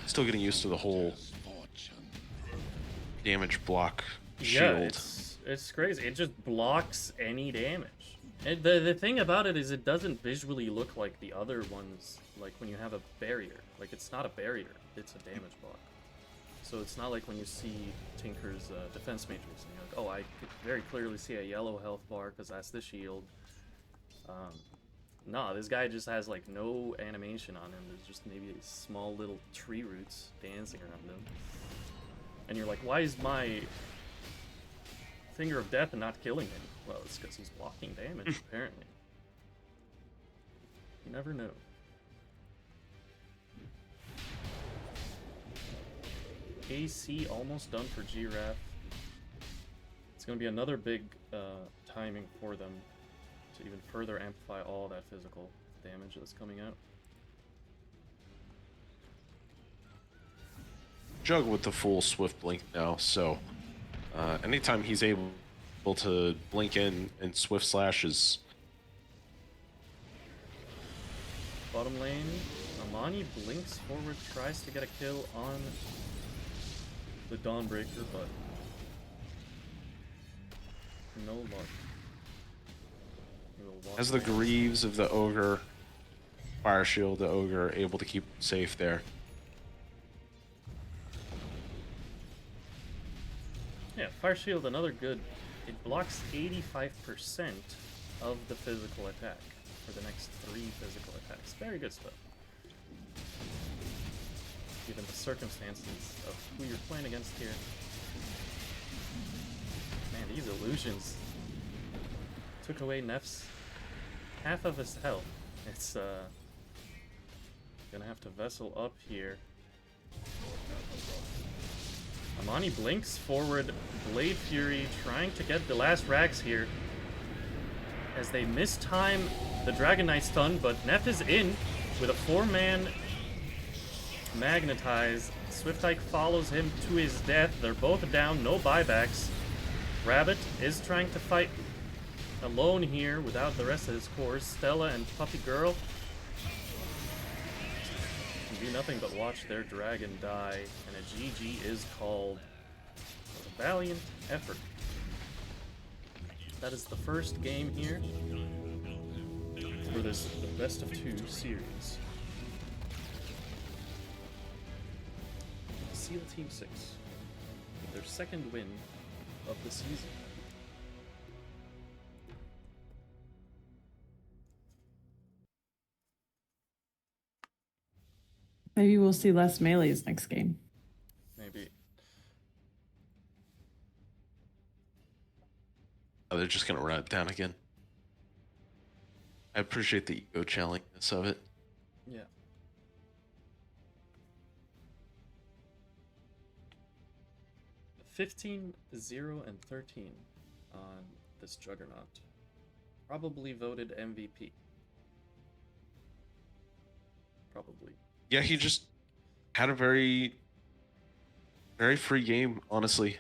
still getting used to the whole damage block shield. Yeah, it's crazy. It just blocks any damage. And the thing about it is it doesn't visually look like the other ones, like when you have a barrier. Like, it's not a barrier, it's a damage block. So it's not like when you see Tinker's defense matrix and you're like, oh, I could very clearly see a yellow health bar because that's the shield. Nah, this guy just has like no animation on him. There's just maybe small little tree roots dancing around him. And you're like, why is my Finger of Death not killing him? Well, it's because he's blocking damage, apparently. You never know. AC almost done for Giraffe. It's going to be another big timing for them to even further amplify all that physical damage that's coming out. Jug with the full Swift Blink now, so anytime he's able to blink in and Swift Slash is... Bottom lane, Amani blinks forward, tries to get a kill on the Dawnbreaker, but no luck. As the Greaves of the Ogre, Fire Shield the Ogre, able to keep him safe there. Yeah, Fire Shield, another good it blocks 85% of the physical attack for the next 3 physical attacks. Very good stuff. Given the circumstances of who you're playing against here. Man, these illusions took away Neff's half of his health. It's gonna have to vessel up here. Amani blinks forward, Blade Fury trying to get the last rags here as they mistime the Dragon Knight stun, but Neff is in with a 4-man Magnetize. Swift Ike follows him to his death. They're both down, no buybacks. Rabbit is trying to fight alone here without the rest of his cores. Stella and Puppy Girl can do nothing but watch their dragon die, and a GG is called. A valiant effort. That is the first game here for this the best of 2 series. Seal Team 6 with their second win of the season. Maybe we'll see less melees next game. Maybe. Oh, they're just gonna run it down again. I appreciate the ego challengeness of it. Yeah. $15, 0, and 13 on this Juggernaut. Probably voted MVP. Probably. Yeah, he just had a very free game, honestly.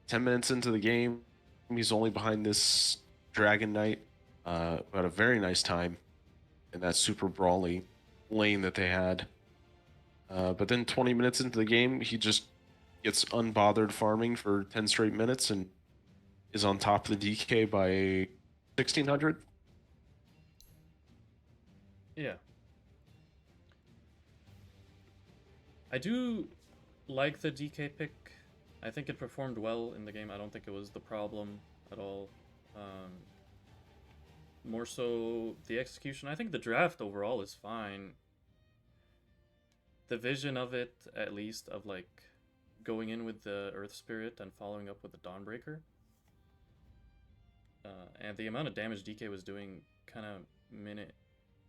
10 minutes into the game, he's only behind this Dragon Knight. Had a very nice time in that super brawly lane that they had. But then 20 minutes into the game, he just gets unbothered farming for 10 straight minutes and is on top of the DK by 1600. Yeah. I do like the DK pick. I think it performed well in the game. I don't think it was the problem at all. More so the execution. I think the draft overall is fine. The vision of it, at least, of like going in with the Earth Spirit and following up with the Dawnbreaker. And the amount of damage DK was doing kind of minute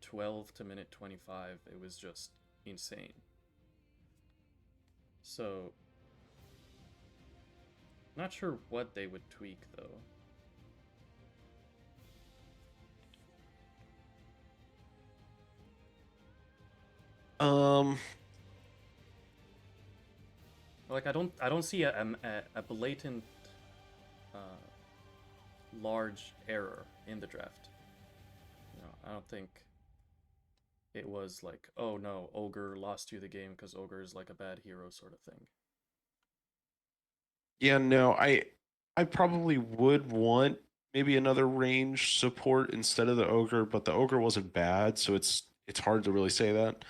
12 to minute 25, it was just insane. So, not sure what they would tweak though. Like I don't see a blatant large error in the draft. You know, I don't think it was like, oh no, Ogre lost you the game because Ogre is like a bad hero sort of thing. Yeah, no, I probably would want maybe another range support instead of the Ogre, but the Ogre wasn't bad, so it's hard to really say that.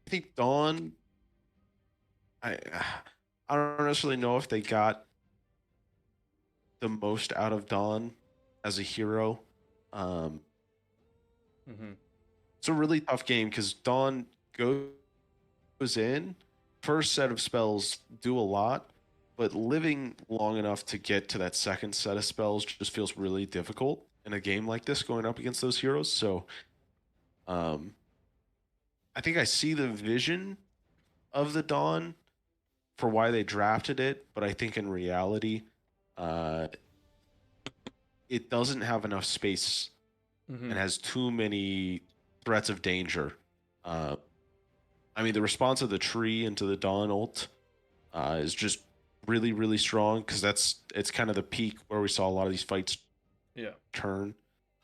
I think Dawn, I don't necessarily know if they got the most out of Dawn as a hero. It's a really tough game because Dawn goes in. First set of spells do a lot, but living long enough to get to that second set of spells just feels really difficult in a game like this going up against those heroes. So I think I see the vision of the Dawn for why they drafted it, but I think in reality, it doesn't have enough space and has too many threats of danger. I mean, the response of the tree into the Dawn ult is just really, really strong because it's kind of the peak where we saw a lot of these fights turn.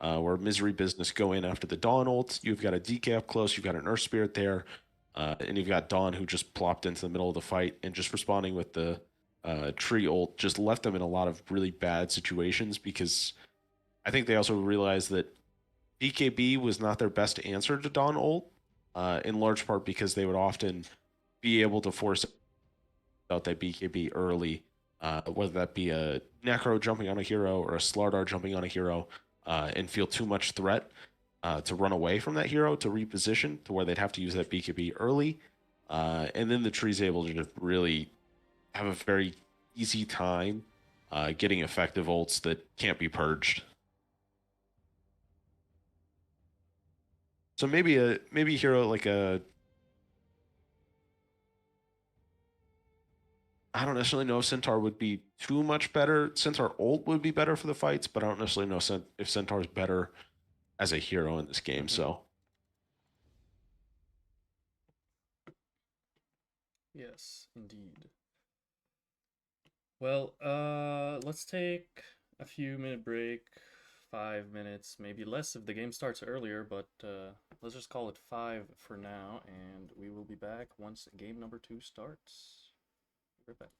Where Misery Business go in after the Dawn ult. You've got a DK up close, you've got an Earth Spirit there, and you've got Dawn who just plopped into the middle of the fight and just responding with the tree ult just left them in a lot of really bad situations because I think they also realized that BKB was not their best answer to Dawn ult. in large part because they would often be able to force out that BKB early, whether that be a Necro jumping on a hero or a Slardar jumping on a hero, and feel too much threat to run away from that hero to reposition to where they'd have to use that BKB early. And then the tree's able to just really have a very easy time getting effective ults that can't be purged. So maybe a hero like a, I don't necessarily know if Centaur would be too much better. Centaur ult would be better for the fights, but I don't necessarily know if Centaur is better as a hero in this game. So Yes, indeed. Well, let's take a few minute break, 5 minutes, maybe less if the game starts earlier, but let's just call it 5 for now, and we will be back once game number 2 starts. We're back.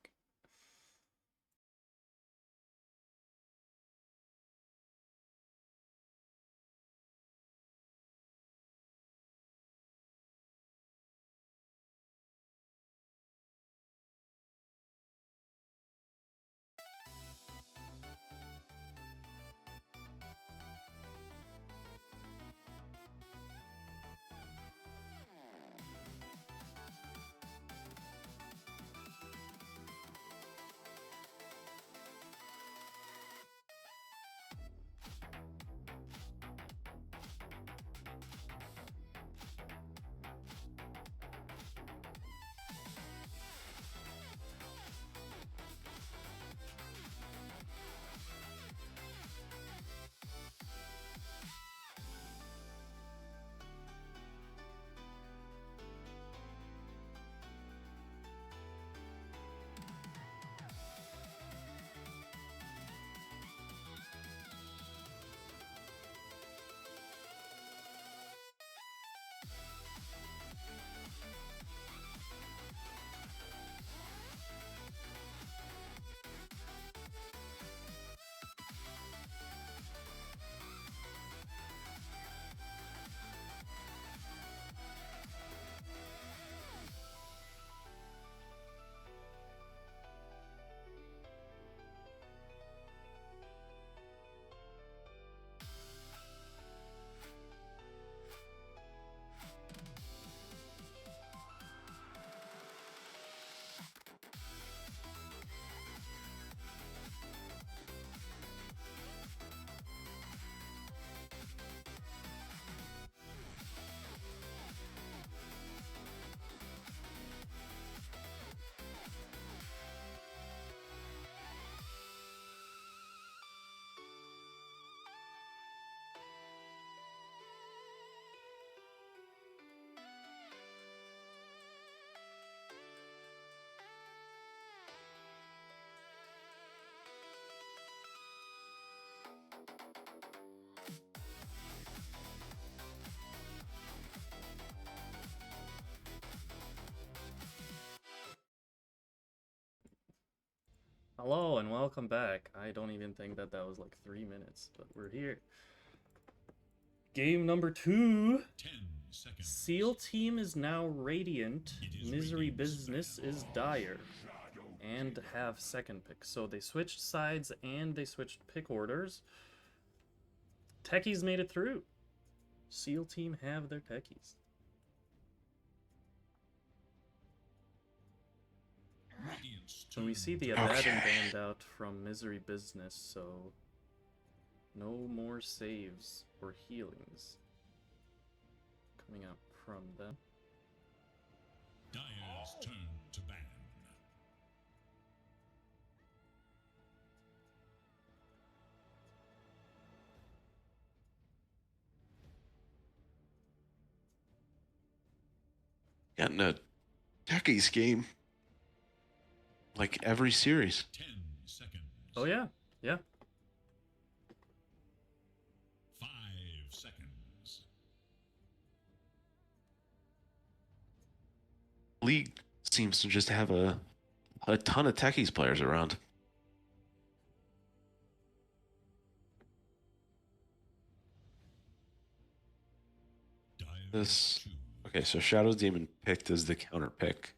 Hello and welcome back. I don't even think that was like 3 minutes, but we're here. Game number 2. 10 seconds. Seal team is now Radiant. Misery Business is Dire. And have second pick. So they switched sides and they switched pick orders. Techies made it through. Seal team have their techies. So we see the Abaddon banned out from Misery Business, so no more saves or healings coming up from them. Dire's turn to ban. getting a techies game like every series. 10 seconds. Oh yeah, yeah. 5 seconds. League seems to just have a ton of techies players around. Dire This 2. Okay, so Shadow Demon picked as the counter pick.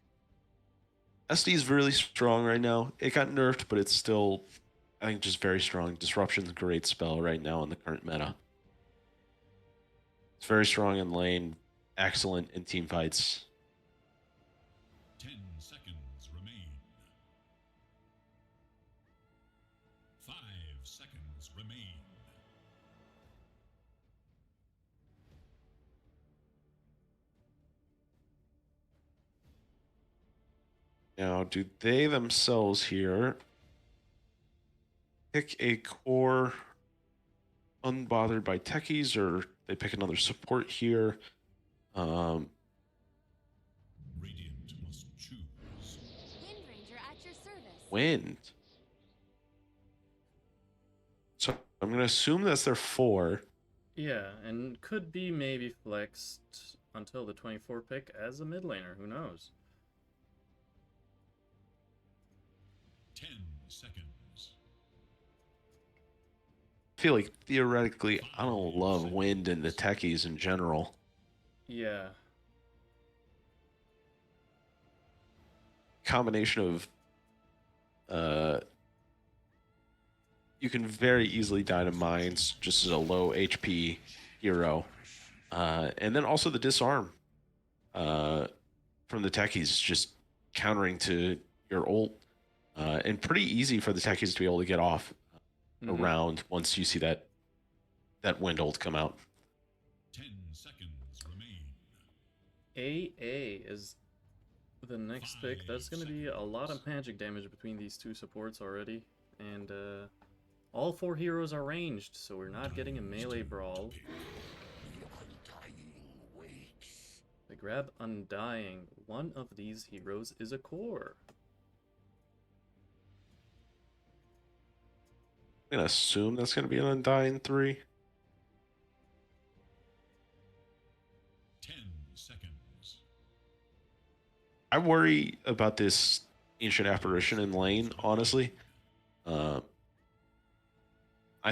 SD is really strong right now. It got nerfed, but it's still, I think, just very strong. Disruption's a great spell right now in the current meta. It's very strong in lane, excellent in team fights. 10 seconds remain. 5 seconds remain. Now, do they themselves here pick a core unbothered by techies, or they pick another support here? Radiant must choose. Wind Ranger at your service. Wind. So I'm going to assume that's their 4. Yeah, and could be maybe flexed until the 24 pick as a mid laner. Who knows? 10 seconds. I feel like theoretically, I don't love wind and the techies in general. Yeah. Combination of you can very easily die to mines just as a low HP hero. And then also the disarm from the techies, just countering to your ult. And pretty easy for the techies to be able to get off around once you see that wind ult come out. 10 seconds remain. AA is the next pick. That's going to be a lot of magic damage between these two supports already. And all 4 heroes are ranged, so we're not getting a melee brawl. They grab Undying. One of these heroes is a core. I'm going to assume that's going to be an Undying 3. 10 seconds. I worry about this Ancient Apparition in lane, honestly. I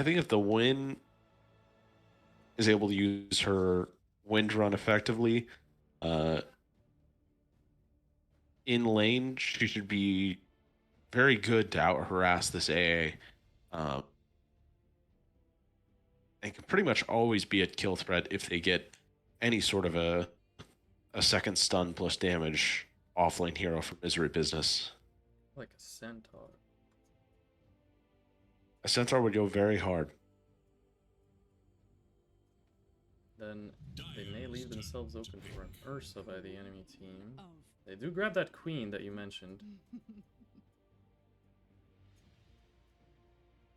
think if the Wind is able to use her Wind Run effectively in lane, she should be very good to out-harass this AA. They can pretty much always be at kill threat if they get any sort of a second stun plus damage offlane hero from Misery Business. Like a centaur. A centaur would go very hard. Then they may leave themselves open for an Ursa by the enemy team. They do grab that queen that you mentioned.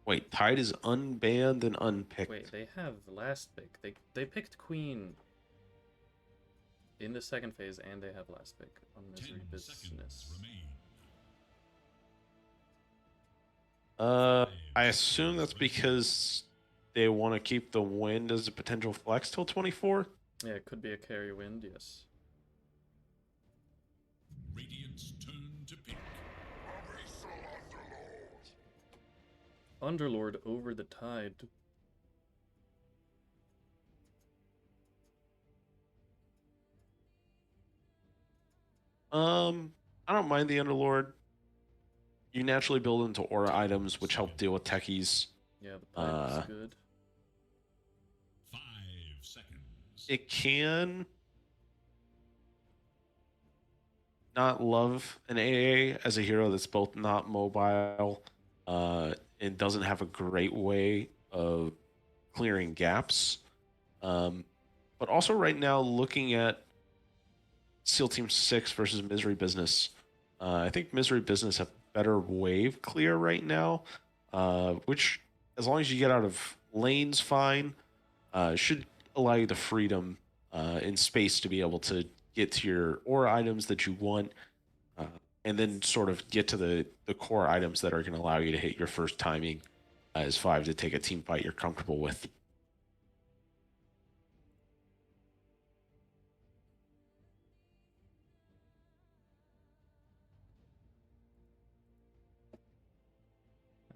Wait, Tide is unbanned and unpicked. Wait, they have last pick. They picked queen in the second phase, and they have last pick on 10 Misery seconds Business. remain. I assume that's because they want to keep the wind as a potential flex till 24. Yeah, it could be a carry wind, yes. Radiant's turn to pick. Underlord over the Tide. I don't mind the Underlord. You naturally build into aura items, which help deal with techies. Yeah, the pipe is good. 5 seconds. It can not love an AA as a hero that's both not mobile and doesn't have a great way of clearing gaps. But also right now, looking at SEAL Team 6 versus Misery Business, I think Misery Business have better wave clear right now, which, as long as you get out of lanes fine, should allow you the freedom and space to be able to get to your aura items that you want, and then sort of get to the core items that are going to allow you to hit your first timing as 5 to take a team fight you're comfortable with.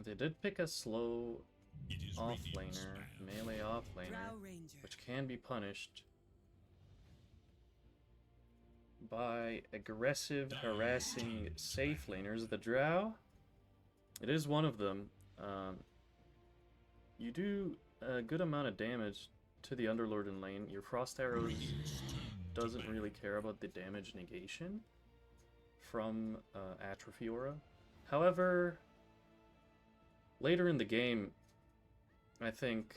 They did pick a slow It is offlaner, Radiant's turn. melee offlaner, which can be punished. by aggressive, harassing safe laners. The Drow, it is one of them. You do a good amount of damage to the Underlord in lane. Your Frost Arrows doesn't really care about the damage negation from Atrophy Aura. However, later in the game, I think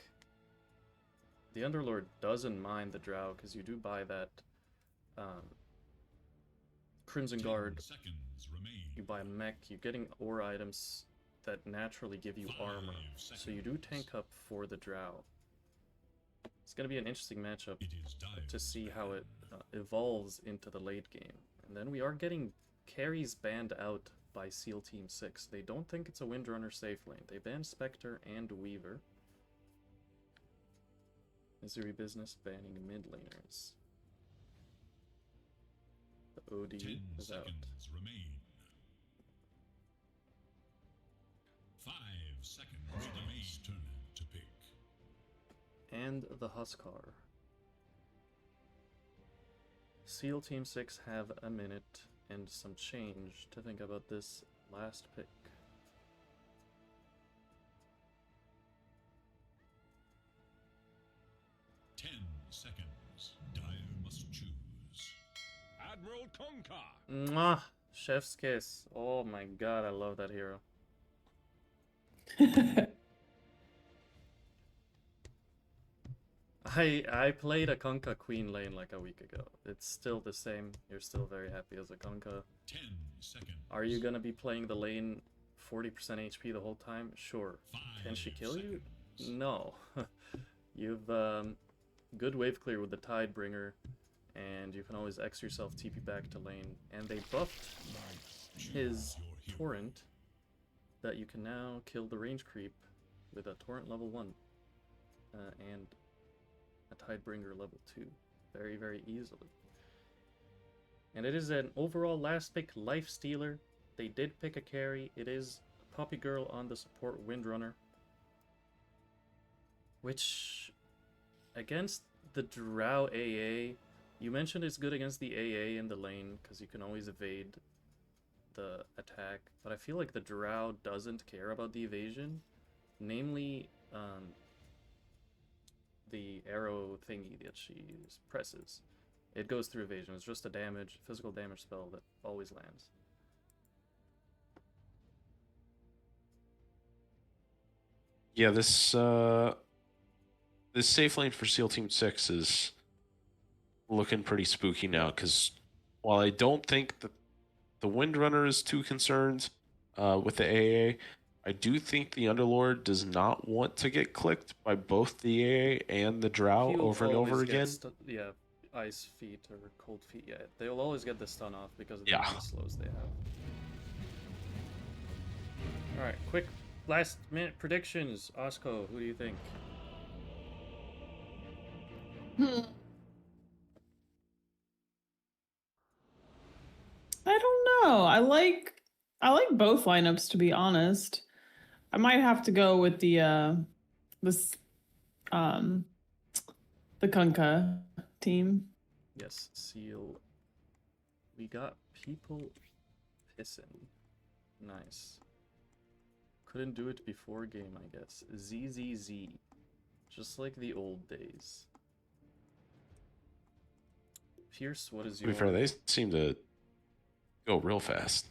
the Underlord doesn't mind the Drow because you do buy that Crimson Guard. You buy a mech, you're getting aura items that naturally give you armor. So you do tank up for the Drow. It's going to be an interesting matchup to see how it evolves into the late game. And then we are getting carries banned out by Seal Team 6. They don't think it's a Windrunner safe lane. They banned Spectre and Weaver. Missouri Business banning mid laners. The OD is out. Remain. 5 seconds remain. Turn to pick. And the Huskar. Seal Team 6 have a minute and some change to think about this last pick. Seconds. Dire must choose. Admiral Conker. Mwah! Chef's kiss. Oh my god, I love that hero. I played a Conker Queen lane like a week ago. It's still the same. You're still very happy as a Conker. 10 seconds. Are you gonna be playing the lane 40% HP the whole time? Sure. Can she kill you? No. You've good wave clear with the Tidebringer, and you can always X yourself TP back to lane. And they buffed his Torrent that you can now kill the range creep with a Torrent level 1 and a Tidebringer level 2 very, very easily. And it is an overall last pick Life Stealer. They did pick a carry. It is Puppy Girl on the support Windrunner, which against the Drow AA, you mentioned it's good against the AA in the lane because you can always evade the attack, but I feel like the Drow doesn't care about the evasion, namely the arrow thingy that she presses. It goes through evasion. It's just a physical damage spell that always lands. Yeah, this safe lane for Seal Team 6 is looking pretty spooky now, because while I don't think that the Windrunner is too concerned with the AA, I do think the Underlord does not want to get clicked by both the AA and the Drow He'll over and over always get again. yeah, ice feet or cold feet. Yeah, they'll always get the stun off because of the Yeah. mana slows they have. All right, quick last minute predictions. Osco, who do you think? I don't know. I like both lineups, to be honest. I might have to go with the Kunkka team. Yes, Seal. We got people pissing. Nice. Couldn't do it before game, I guess. ZZZ. Just like the old days. Pierce, what is To be your... fair, they seem to go real fast.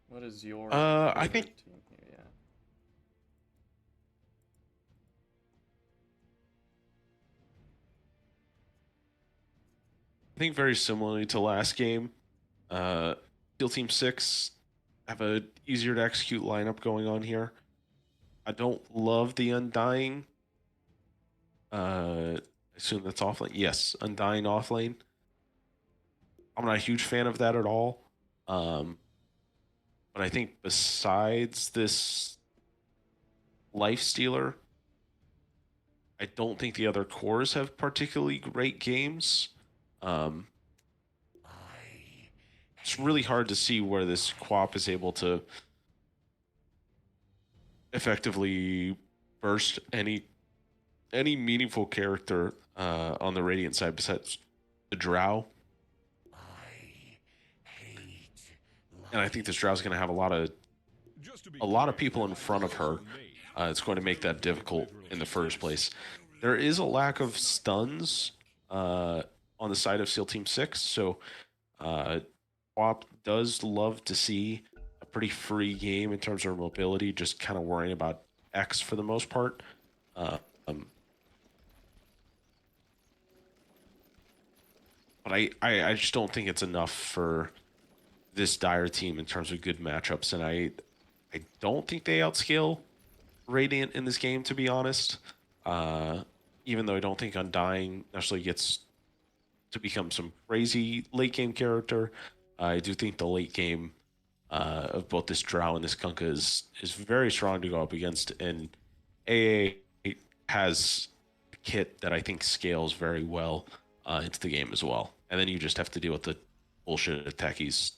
What is your I favorite think team here? Yeah. very similarly to last game, Steel Team 6 have a easier to execute lineup going on here. I don't love the Undying. I assume that's offlane. Yes, Undying offlane. I'm not a huge fan of that at all. But I think besides this Life Stealer, I don't think the other cores have particularly great games. It's really hard to see where this Quap is able to effectively burst any meaningful character on the Radiant side besides the Drow. And I think this Drow is going to have a lot of people in front of her. It's going to make that difficult in the first place. There is a lack of stuns on the side of SEAL Team 6, so WAP does love to see a pretty free game in terms of mobility, just kind of worrying about X for the most part. But I just don't think it's enough for this Dire team in terms of good matchups, and I don't think they outscale Radiant in this game, to be honest. Even though I don't think Undying necessarily gets to become some crazy late game character, I do think the late game of both this Drow and this Kunkka is very strong to go up against, and AA has a kit that I think scales very well into the game as well. And then you just have to deal with the bullshit techies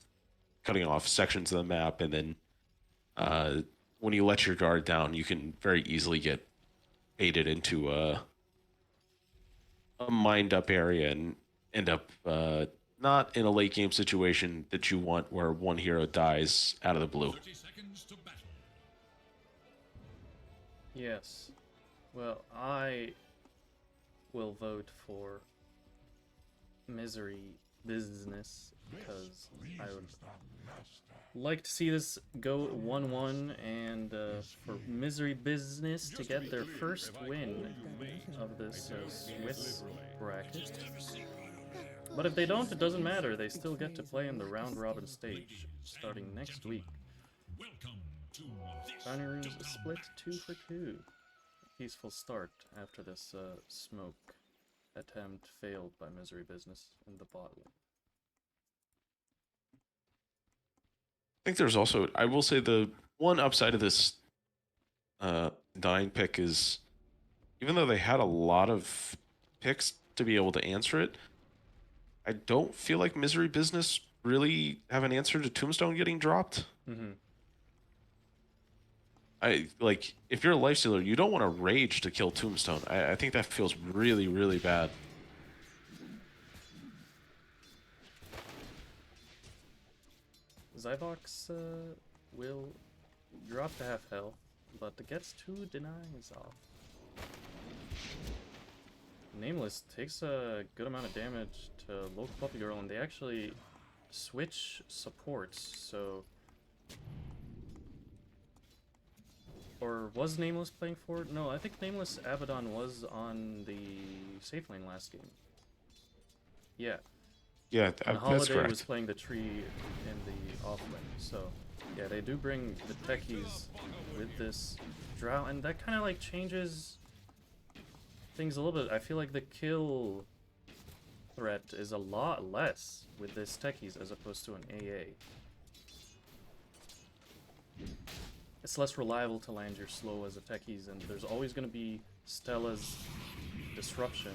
cutting off sections of the map, and then when you let your guard down, you can very easily get baited into a mined up area and end up not in a late game situation that you want where one hero dies out of the blue. 30 seconds to battle. Yes. Well, I will vote for Misery Business because I would like to see this go 1-1 and for Misery Business to get their first win of this Swiss bracket. But if they don't, it doesn't matter. They still get to play in the round-robin stage starting next week. Welcome to this Dining rooms split 2 for 2. Peaceful start after this smoke attempt failed by Misery Business in the bot lane. I think there's also, I will say, the one upside of this dying pick is, even though they had a lot of picks to be able to answer it, I don't feel like Misery Business really have an answer to Tombstone getting dropped. Mm-hmm. If you're a lifestealer, you don't want to rage to kill Tombstone. I think that feels really, really bad. Zyvox will drop to half health, but gets 2 denies off. Nameless takes a good amount of damage to local puppy girl, and they actually switch supports, so... Or was Nameless playing for it? No, I think Nameless Abaddon was on the safe lane last game. Yeah. Yeah, And that's Holiday correct. was playing the tree in the off lane, so yeah, they do bring the techies with this Drow, and that kind of like changes things a little bit. I feel like the kill threat is a lot less with this techies as opposed to an AA. It's less reliable to land your slow as a techies, and there's always going to be Stella's disruption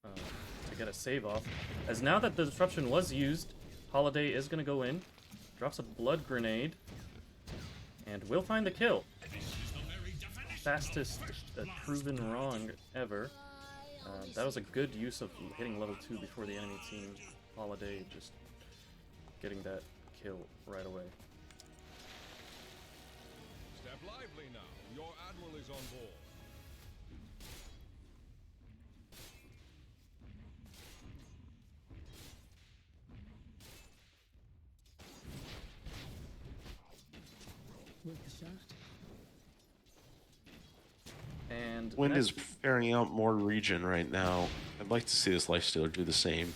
to get a save off. As now that the disruption was used, Holiday is going to go in, drops a blood grenade, and will find the kill. Fastest proven wrong ever. That was a good use of hitting level 2 before the enemy team. Holiday just getting that kill right away. Step lively now. Your admiral is on board. And Wind next, is ferrying out more region right now. I'd like to see this lifestealer do the same.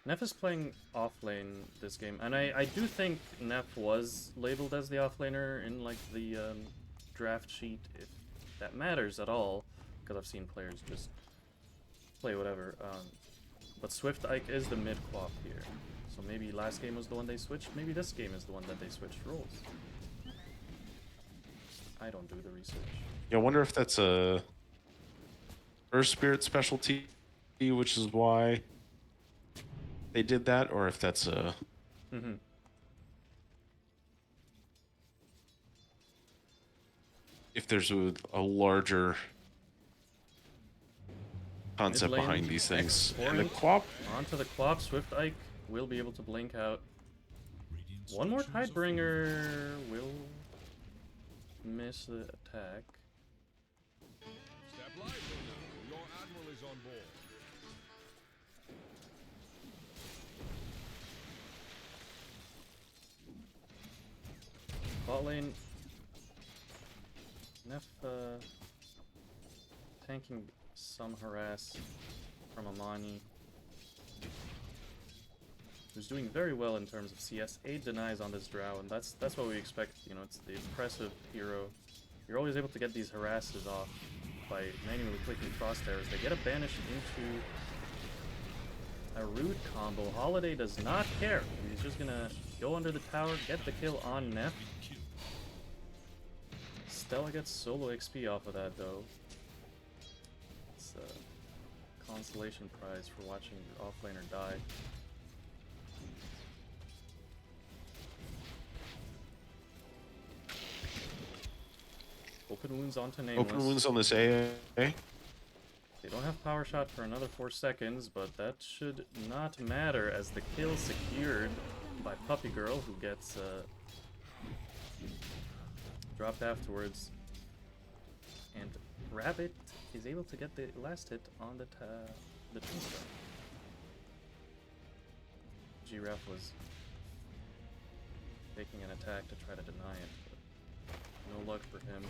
Neff is playing off lane this game, and I do think Neff was labeled as the offlaner in like the draft sheet, if that matters at all, because I've seen players just play whatever. But Swift Ike is the mid quap here, so maybe last game was the one they switched, maybe this game is the one that they switched roles. I don't do the research. Yeah, I wonder if that's a Earth Spirit specialty, which is why they did that, or if that's a... Mm-hmm. If there's a larger concept Mid lane, behind these things. And the X-Torrent Quap, onto the Quap. Swift Ike will be able to blink out. Radiant One more structures are Tidebringer will miss the attack. Step lively now. Your admiral is on board. Bot lane. Neff tanking some harass from Amani, who's doing very well in terms of CS. 8 denies on this Drow, and that's what we expect. You know, it's the impressive hero. You're always able to get these harasses off by manually clicking crosshairs. They get a banish into a root combo. Holiday does not care. He's just gonna go under the tower, get the kill on Neff. Stella gets solo XP off of that, though. It's a consolation prize for watching your offlaner die. Open wounds onto Nameless. open wounds on this AA. They don't have power shot for another 4 seconds, but that should not matter as the kill secured by Puppy Girl, who gets dropped afterwards. And Rabbit is able to get the last hit on the tombstone. Giraffe was taking an attack to try to deny it, but no luck for him.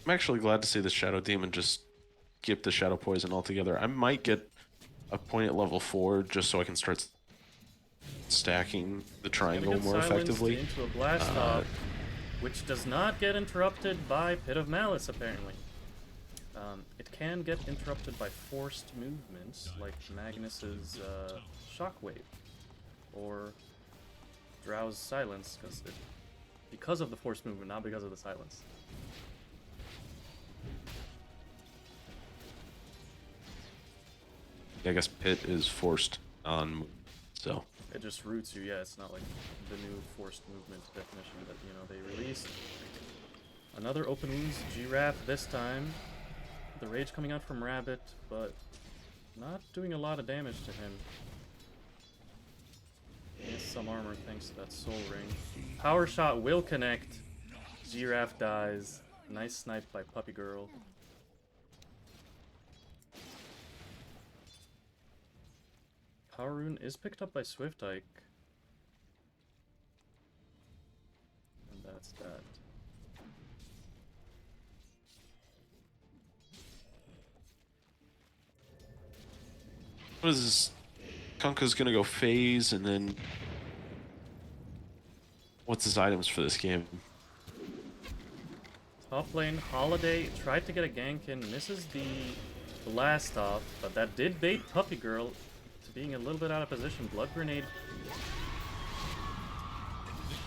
I'm actually glad to see the Shadow Demon just skip the Shadow Poison altogether. I might get a point at level 4 just so I can start stacking the triangle Gonna get more silenced effectively. into a blast off, which does not get interrupted by Pit of Malice, apparently. It can get interrupted by forced movements, like Magnus's Shockwave, or Drow's Silence, because of the forced movement, not because of the silence. I guess Pit is forced on, so. It just roots you, yeah, it's not like the new forced movement definition that, you know, they released. Another open wounds, Giraffe this time. The rage coming out from Rabbit, but not doing a lot of damage to him. He has some armor thanks to that soul ring. Power shot will connect. Giraffe dies. Nice snipe by Puppy Girl. Power rune is picked up by Swift Ike. And that's that. What is this? Kunkka's gonna go phase, and then what's his items for this game? Top lane, Holiday tried to get a gank in, misses the blast off, but that did bait Puppy Girl to being a little bit out of position. Blood Grenade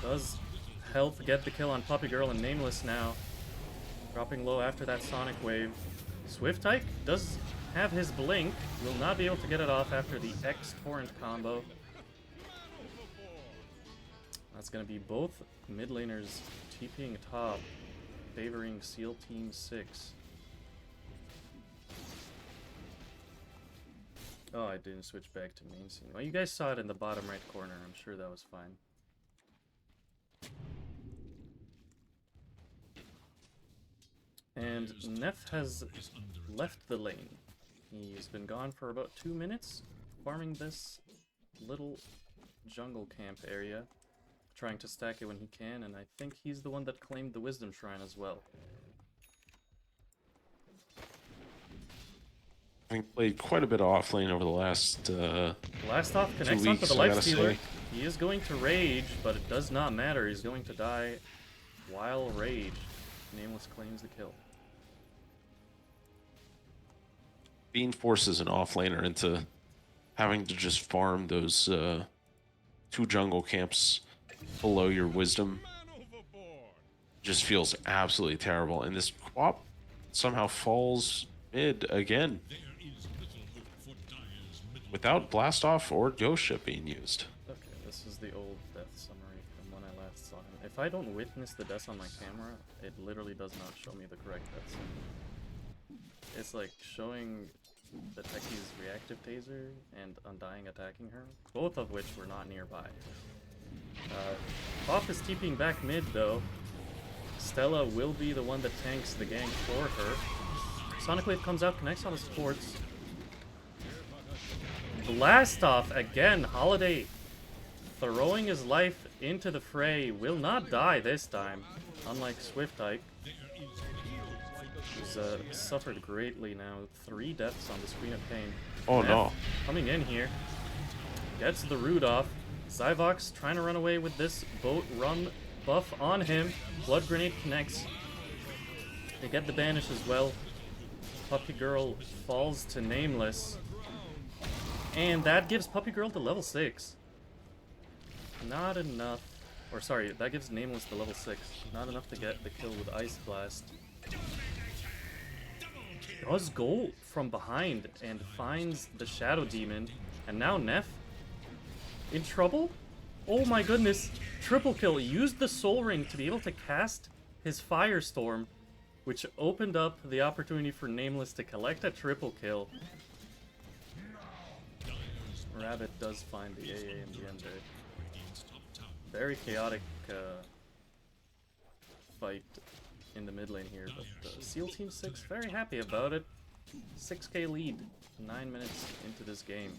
does help get the kill on Puppy Girl, and Nameless now dropping low after that Sonic Wave. Swift Ike does have his blink, will not be able to get it off after the X-Torrent combo. That's going to be both mid laners TPing top, favoring Seal Team 6. Oh, I didn't switch back to main scene. Well, you guys saw it in the bottom right corner. I'm sure that was fine. And Neff has left the lane. He's been gone for about 2 minutes, farming this little jungle camp area, trying to stack it when he can, and I think he's the one that claimed the Wisdom Shrine as well. I played quite a bit of offlane over the last Blast off connects 2 onto weeks, the I Life gotta Stealer. say. He is going to rage, but it does not matter. He's going to die while rage. Nameless claims the kill. Bean forces an offlaner into having to just farm those 2 jungle camps below your wisdom. Man overboard. Just feels absolutely terrible. And this Quap somehow falls mid again There is little hope for Dire's middle. without blast off or ghost ship being used. Okay, this is the old death summary from when I last saw him. If I don't witness the deaths on my camera, it literally does not show me the correct death summary. It's like showing the Techie's reactive taser and Undying attacking her, both of which were not nearby. Pop is TPing back mid though. Stella will be the one that tanks the gank for her. Sonic Wave comes out, connects on the supports. Blast off again. Holiday throwing his life into the fray. Will not die this time, unlike Swift Ike, who's suffered greatly now. 3 deaths on the Screen of Pain. Oh Neff no. coming in here. Gets the root off. Zyvox trying to run away with this boat run buff on him. Blood Grenade connects. They get the banish as well. Puppy Girl falls to Nameless. And that gives Puppy Girl to level 6. Not enough. Or sorry, that gives Nameless to level 6. Not enough to get the kill with Ice Blast. Does go from behind and finds the Shadow Demon. And now Neff in trouble? Oh my goodness. Triple kill. Used the Soul Ring to be able to cast his Firestorm, which opened up the opportunity for Nameless to collect a triple kill. Rabbit does find the AA in the end there. Very chaotic fight in the mid lane here, but Seal Team 6 very happy about it. 6k lead, 9 minutes into this game.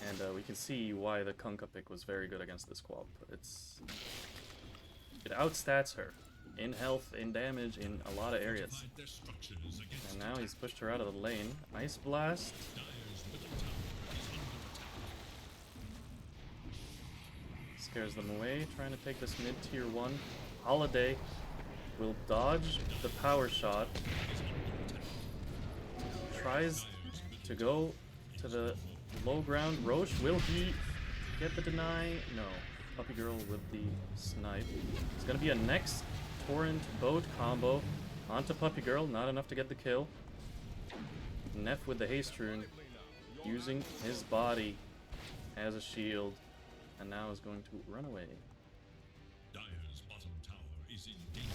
And we can see why the Kunkka pick was very good against this Quap. It outstats her in health, in damage, in a lot of areas. And now he's pushed her out of the lane. Ice Blast. Scares them away, trying to take this mid tier 1. Holiday will dodge the power shot. Tries to go to the low ground. Roche, will he get the deny? No. Puppy Girl with the snipe. It's gonna be a next Torrent boat combo onto Puppy Girl. Not enough to get the kill. Neff with the haste rune, using his body as a shield, and now is going to run away. Dire's bottom tower is in danger.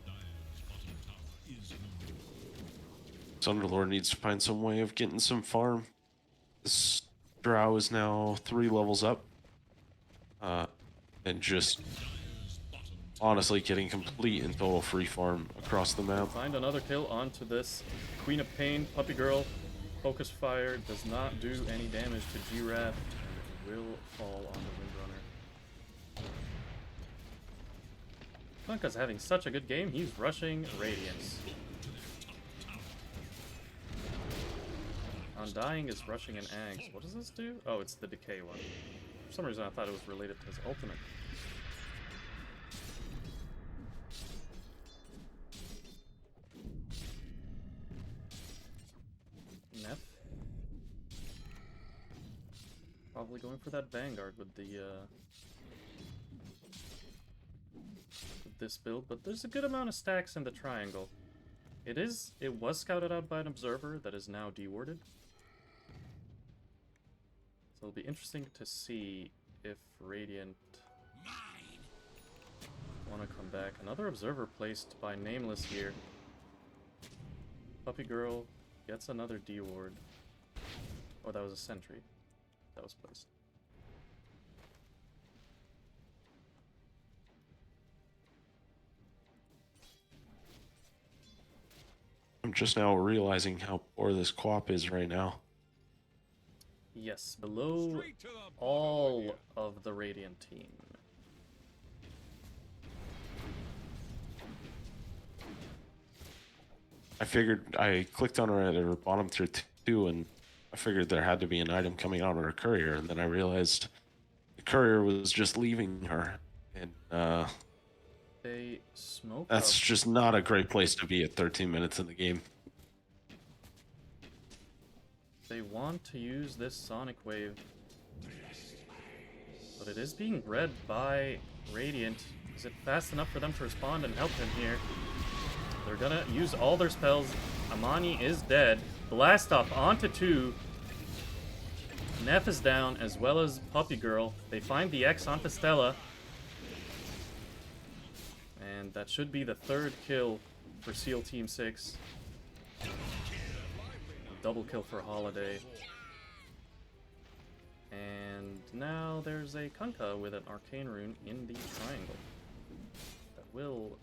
Dire's bottom tower is under. Thunderlord needs to find some way of getting some farm. This Drow is now 3 levels up. And just honestly getting complete and total free farm across the map. Find another kill onto this Queen of Pain. Puppy Girl, Focus Fire does not do any damage to Giraffe, and it will fall on the Windrunner. Kunkka's having such a good game, he's rushing Radiance. Undying is rushing an Ags. What does this do? Oh, it's the Decay one. For some reason I thought it was related to his ultimate. Neff. Probably going for that Vanguard with the with this build, but there's a good amount of stacks in the triangle. It was scouted out by an observer that is now dewarded. So it'll be interesting to see if Radiant want to come back. Another observer placed by Nameless here. Puppy Girl gets another deward. Oh, that was a sentry that was placed. I'm just now realizing how poor this Quap is right now. Yes, below all of the Radiant team. I clicked on her at her bottom tier 2 and I figured there had to be an item coming out of her courier, and then I realized the courier was just leaving her. And They smoke that's up. just not a great place to be at 13 minutes in the game. They want to use this Sonic Wave But it is being read by Radiant. Is it fast enough for them to respond and help him here? They're gonna use all their spells. Amani is dead. Blast off onto 2. Neff is down, as well as Puppy Girl. They find the X onto Stella. And that should be the 3rd kill for SEAL Team 6. Double kill for Holiday. And now there's a Kunkka with an Arcane Rune in the triangle. That will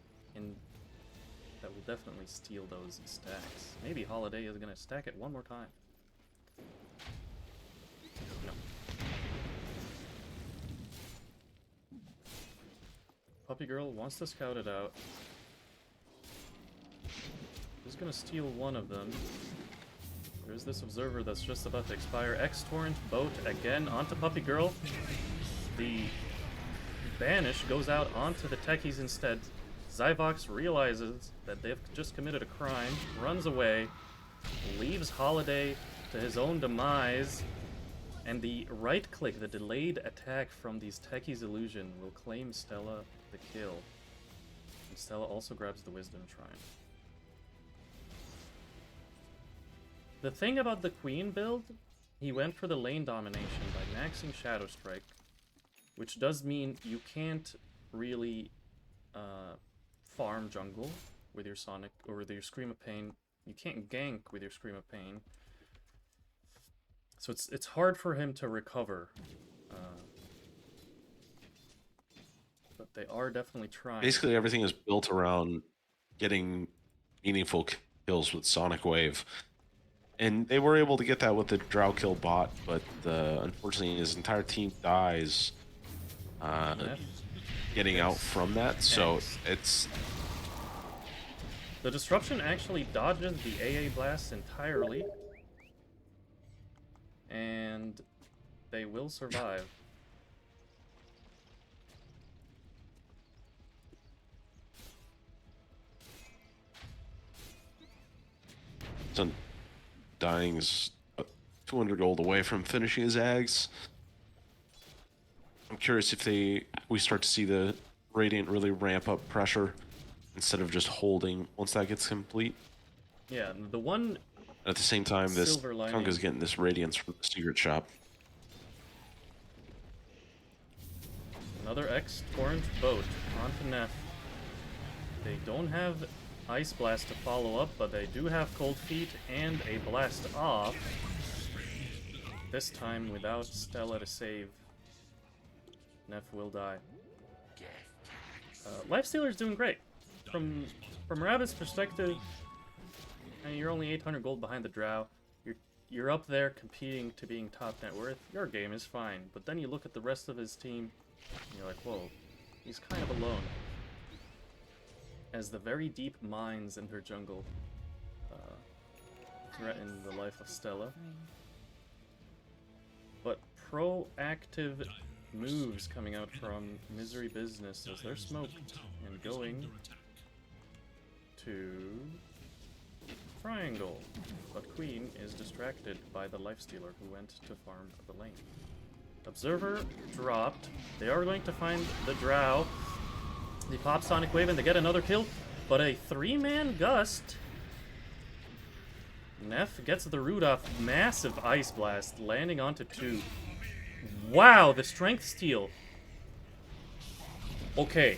definitely steal those stacks. Maybe Holiday is gonna stack it one more time. No. Puppy Girl wants to scout it out. He's gonna steal one of them. There's this Observer that's just about to expire. X-Torrent, Boat again onto Puppy Girl. The Banish goes out onto the Techies instead. Zyvox realizes that they've just committed a crime, runs away, leaves Holiday to his own demise, and the right click, the delayed attack from these Techies illusion, will claim Stella the kill. And Stella also grabs the Wisdom Shrine. The thing about the Queen build, he went for the lane domination by maxing Shadow Strike, which does mean you can't really farm jungle with your Sonic or with your Scream of Pain. You can't gank with your Scream of Pain. So it's hard for him to recover. But they are definitely trying. Basically, everything is built around getting meaningful kills with Sonic Wave. And they were able to get that with the Drow kill bot, but unfortunately his entire team dies getting out from that, so it's... The Disruption actually dodges the AA Blast entirely. And they will survive. Dying's 200 gold away from finishing his Ags. I'm curious if we start to see the Radiant really ramp up pressure instead of just holding once that gets complete. Yeah, the one... At the same time, this silver lining. Kunkka's getting this Radiance from the secret shop. Another X-Torrent Boat onto Neff. They don't have Ice Blast to follow up, but they do have Cold Feet and a Blast Off. This time without Stella to save. Neff will die. Lifestealer's doing great. From Rabbit's perspective, I mean, you're only 800 gold behind the Drow. You're up there competing to being top net worth. Your game is fine, but then you look at the rest of his team, and you're like, whoa, he's kind of alone. As the very deep mines in her jungle threaten the life of Stella. But proactive moves coming out from Misery Business as they're smoked and going to Triangle. But Queen is distracted by the Lifestealer who went to farm the lane. Observer dropped. They are going to find the Drow. They pop Sonic Wave and they get another kill, but a 3-man Gust. Neff gets the root off. Massive Ice Blast landing onto 2. Wow, the Strength Steal. Okay,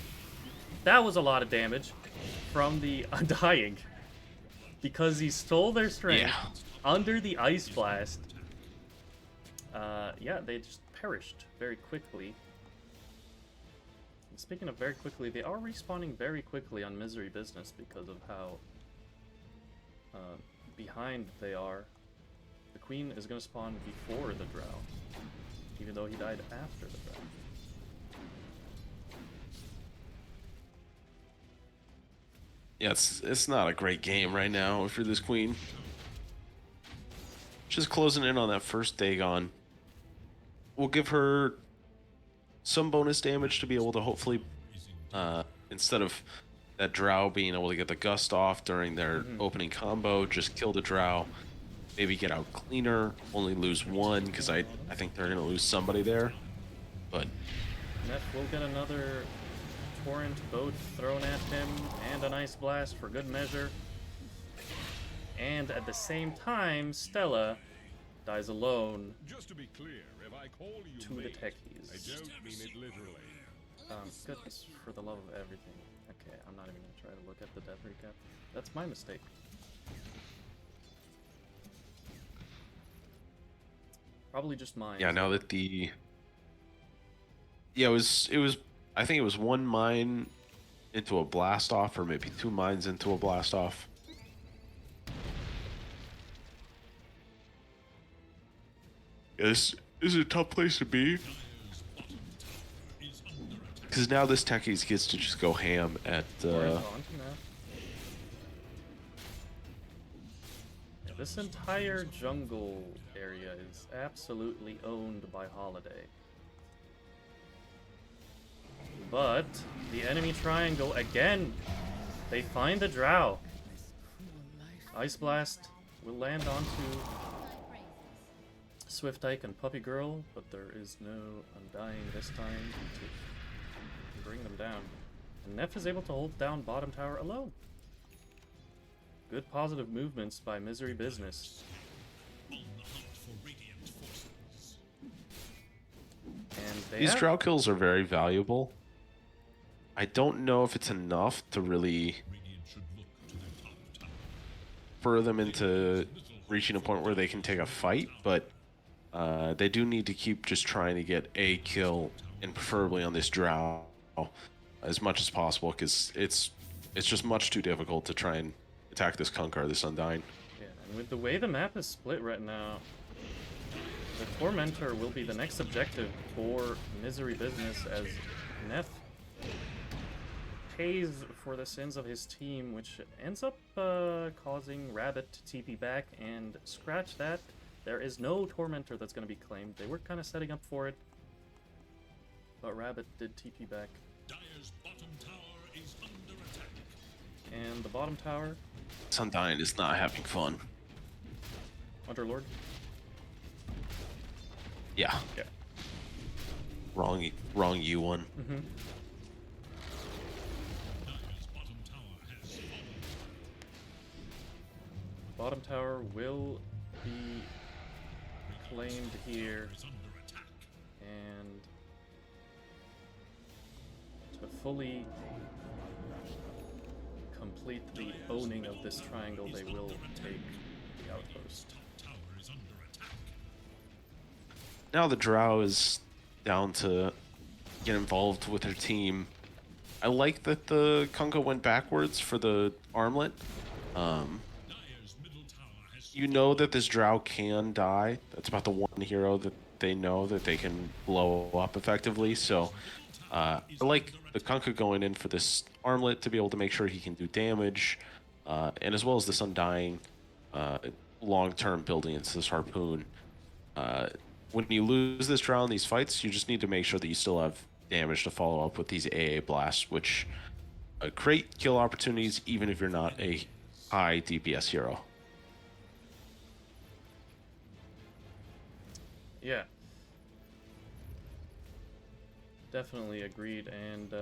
that was a lot of damage from the Undying. Because he stole their strength under the Ice Blast. Yeah, they just perished very quickly. And speaking of very quickly, they are respawning very quickly on Misery Business because of how behind they are. The Queen is going to spawn before the Drow, even though he died after the Drow. Yeah, it's not a great game right now for this Queen. Just closing in on that first Dagon. We'll give her some bonus damage to be able to hopefully, instead of that Drow being able to get the Gust off during their opening combo, just kill the Drow, maybe get out cleaner, only lose one, because I think they're going to lose somebody there. but Neff will get another torrent boat thrown at him and an ice blast for good measure. And at the same time, Stella dies alone Just to be clear, if I call you to the mate, techies. I don't mean it literally. Goodness, for the love of everything. Okay, I'm not even gonna try to look at the death recap. That's my mistake. Probably just mine. yeah, now that it was I think it was one mine into a blast off, or maybe two mines into a blast off. This is a tough place to be. Because now this techies gets to just go ham at Torrent onto Neff. Yeah, this entire jungle area is absolutely owned by Holiday. But the enemy triangle again. They find the drow. Ice blast will land onto Swift Ike and Puppy Girl, but there is no Undying this time to bring them down. And Neff is able to hold down bottom tower alone. Good positive movements by Misery Business. On the hunt for radiant forces. And they these have- drow kills are very valuable. I don't know if it's enough to really Radiant should look to their top tower. spur them into reaching a point where they can take a fight, but they do need to keep just trying to get a kill, and preferably on this drow, as much as possible, because it's just much too difficult to try and attack this Kunkar, this Undying. Yeah, and with the way the map is split right now, the Tormentor will be the next objective for Misery Business as Neff pays for the sins of his team, which ends up causing Rabbit to TP back and scratch that. There is no Tormentor that's going to be claimed. They were kind of setting up for it, but Rabbit did TP back. Dire's bottom tower is under attack. And the bottom tower, This Undying is not having fun. Underlord. Yeah, Yeah. wrong you one. Mm-hmm. Dire's bottom tower has fallen. Bottom tower will be claimed here, Is under attack. and to fully complete the owning of this triangle, they will take the outpost. Top tower is under attack. Now the drow is down to get involved with their team. I like that the Kunkka went backwards for the armlet. Dire's middle tower has You know that this drow can die. That's about the one hero that they know that they can blow up effectively. So I like the Kunkka going in for this armlet to be able to make sure he can do damage, and as well as this Undying long-term building into this harpoon. When you lose this drow in these fights, you just need to make sure that you still have damage to follow up with these AA blasts, which create kill opportunities even if you're not a high DPS hero. Yeah. Definitely agreed, and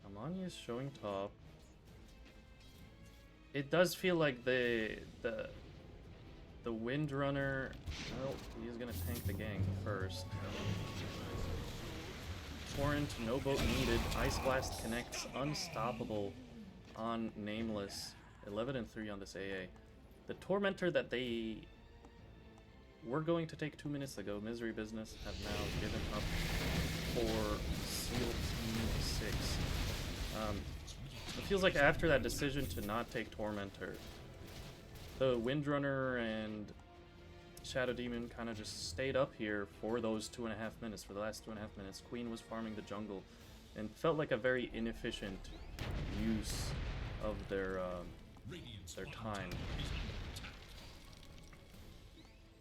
Amani is showing top. It does feel like the Windrunner, well, he is gonna tank the gang first. Torrent, no boat needed. Ice Blast connects, unstoppable on Nameless. 11 and 3 on this AA. The Tormentor that they were going to take 2 minutes ago, Misery Business, have now given up for Sealson 6. It feels like after that decision to not take Tormentor, the Windrunner and Shadow Demon kind of just stayed up here for those 2.5 minutes. For the last 2.5 minutes, Queen was farming the jungle, and felt like a very inefficient use of their time.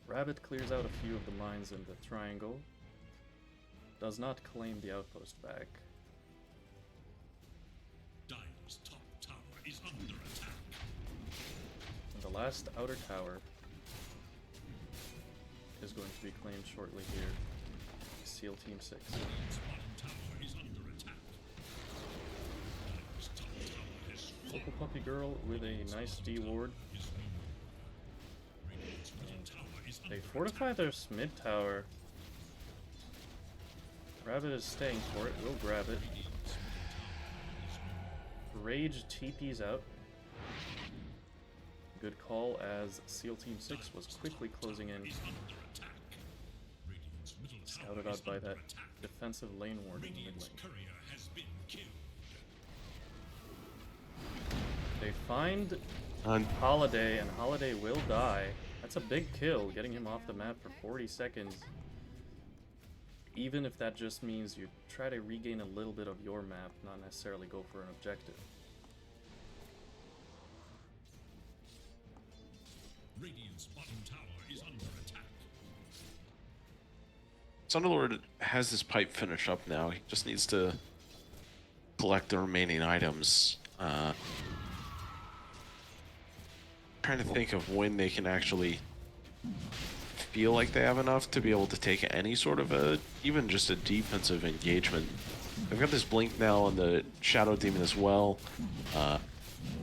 Rabbit clears out a few of the mines in the triangle. Does not claim the outpost back. Dire's top tower is under attack. And the last outer tower is going to be claimed shortly here. Seal Team 6. Local Puppy Girl with a nice D ward. They fortify their mid tower. Rabbit is staying for it. We'll grab it. Rage TP's out. Good call as Seal Team 6 was quickly closing in. Scouted out by that defensive lane ward in the mid lane. They find Holiday, and Holiday will die. That's a big kill, getting him off the map for 40 seconds. Even if that just means you try to regain a little bit of your map, not necessarily go for an objective. Radiant's bottom tower is under attack. Thunderlord has his pipe finished up now. He just needs to collect the remaining items. Trying to think of when they can actually feel like they have enough to be able to take any sort of even just a defensive engagement. They've got this blink now on the Shadow Demon as well.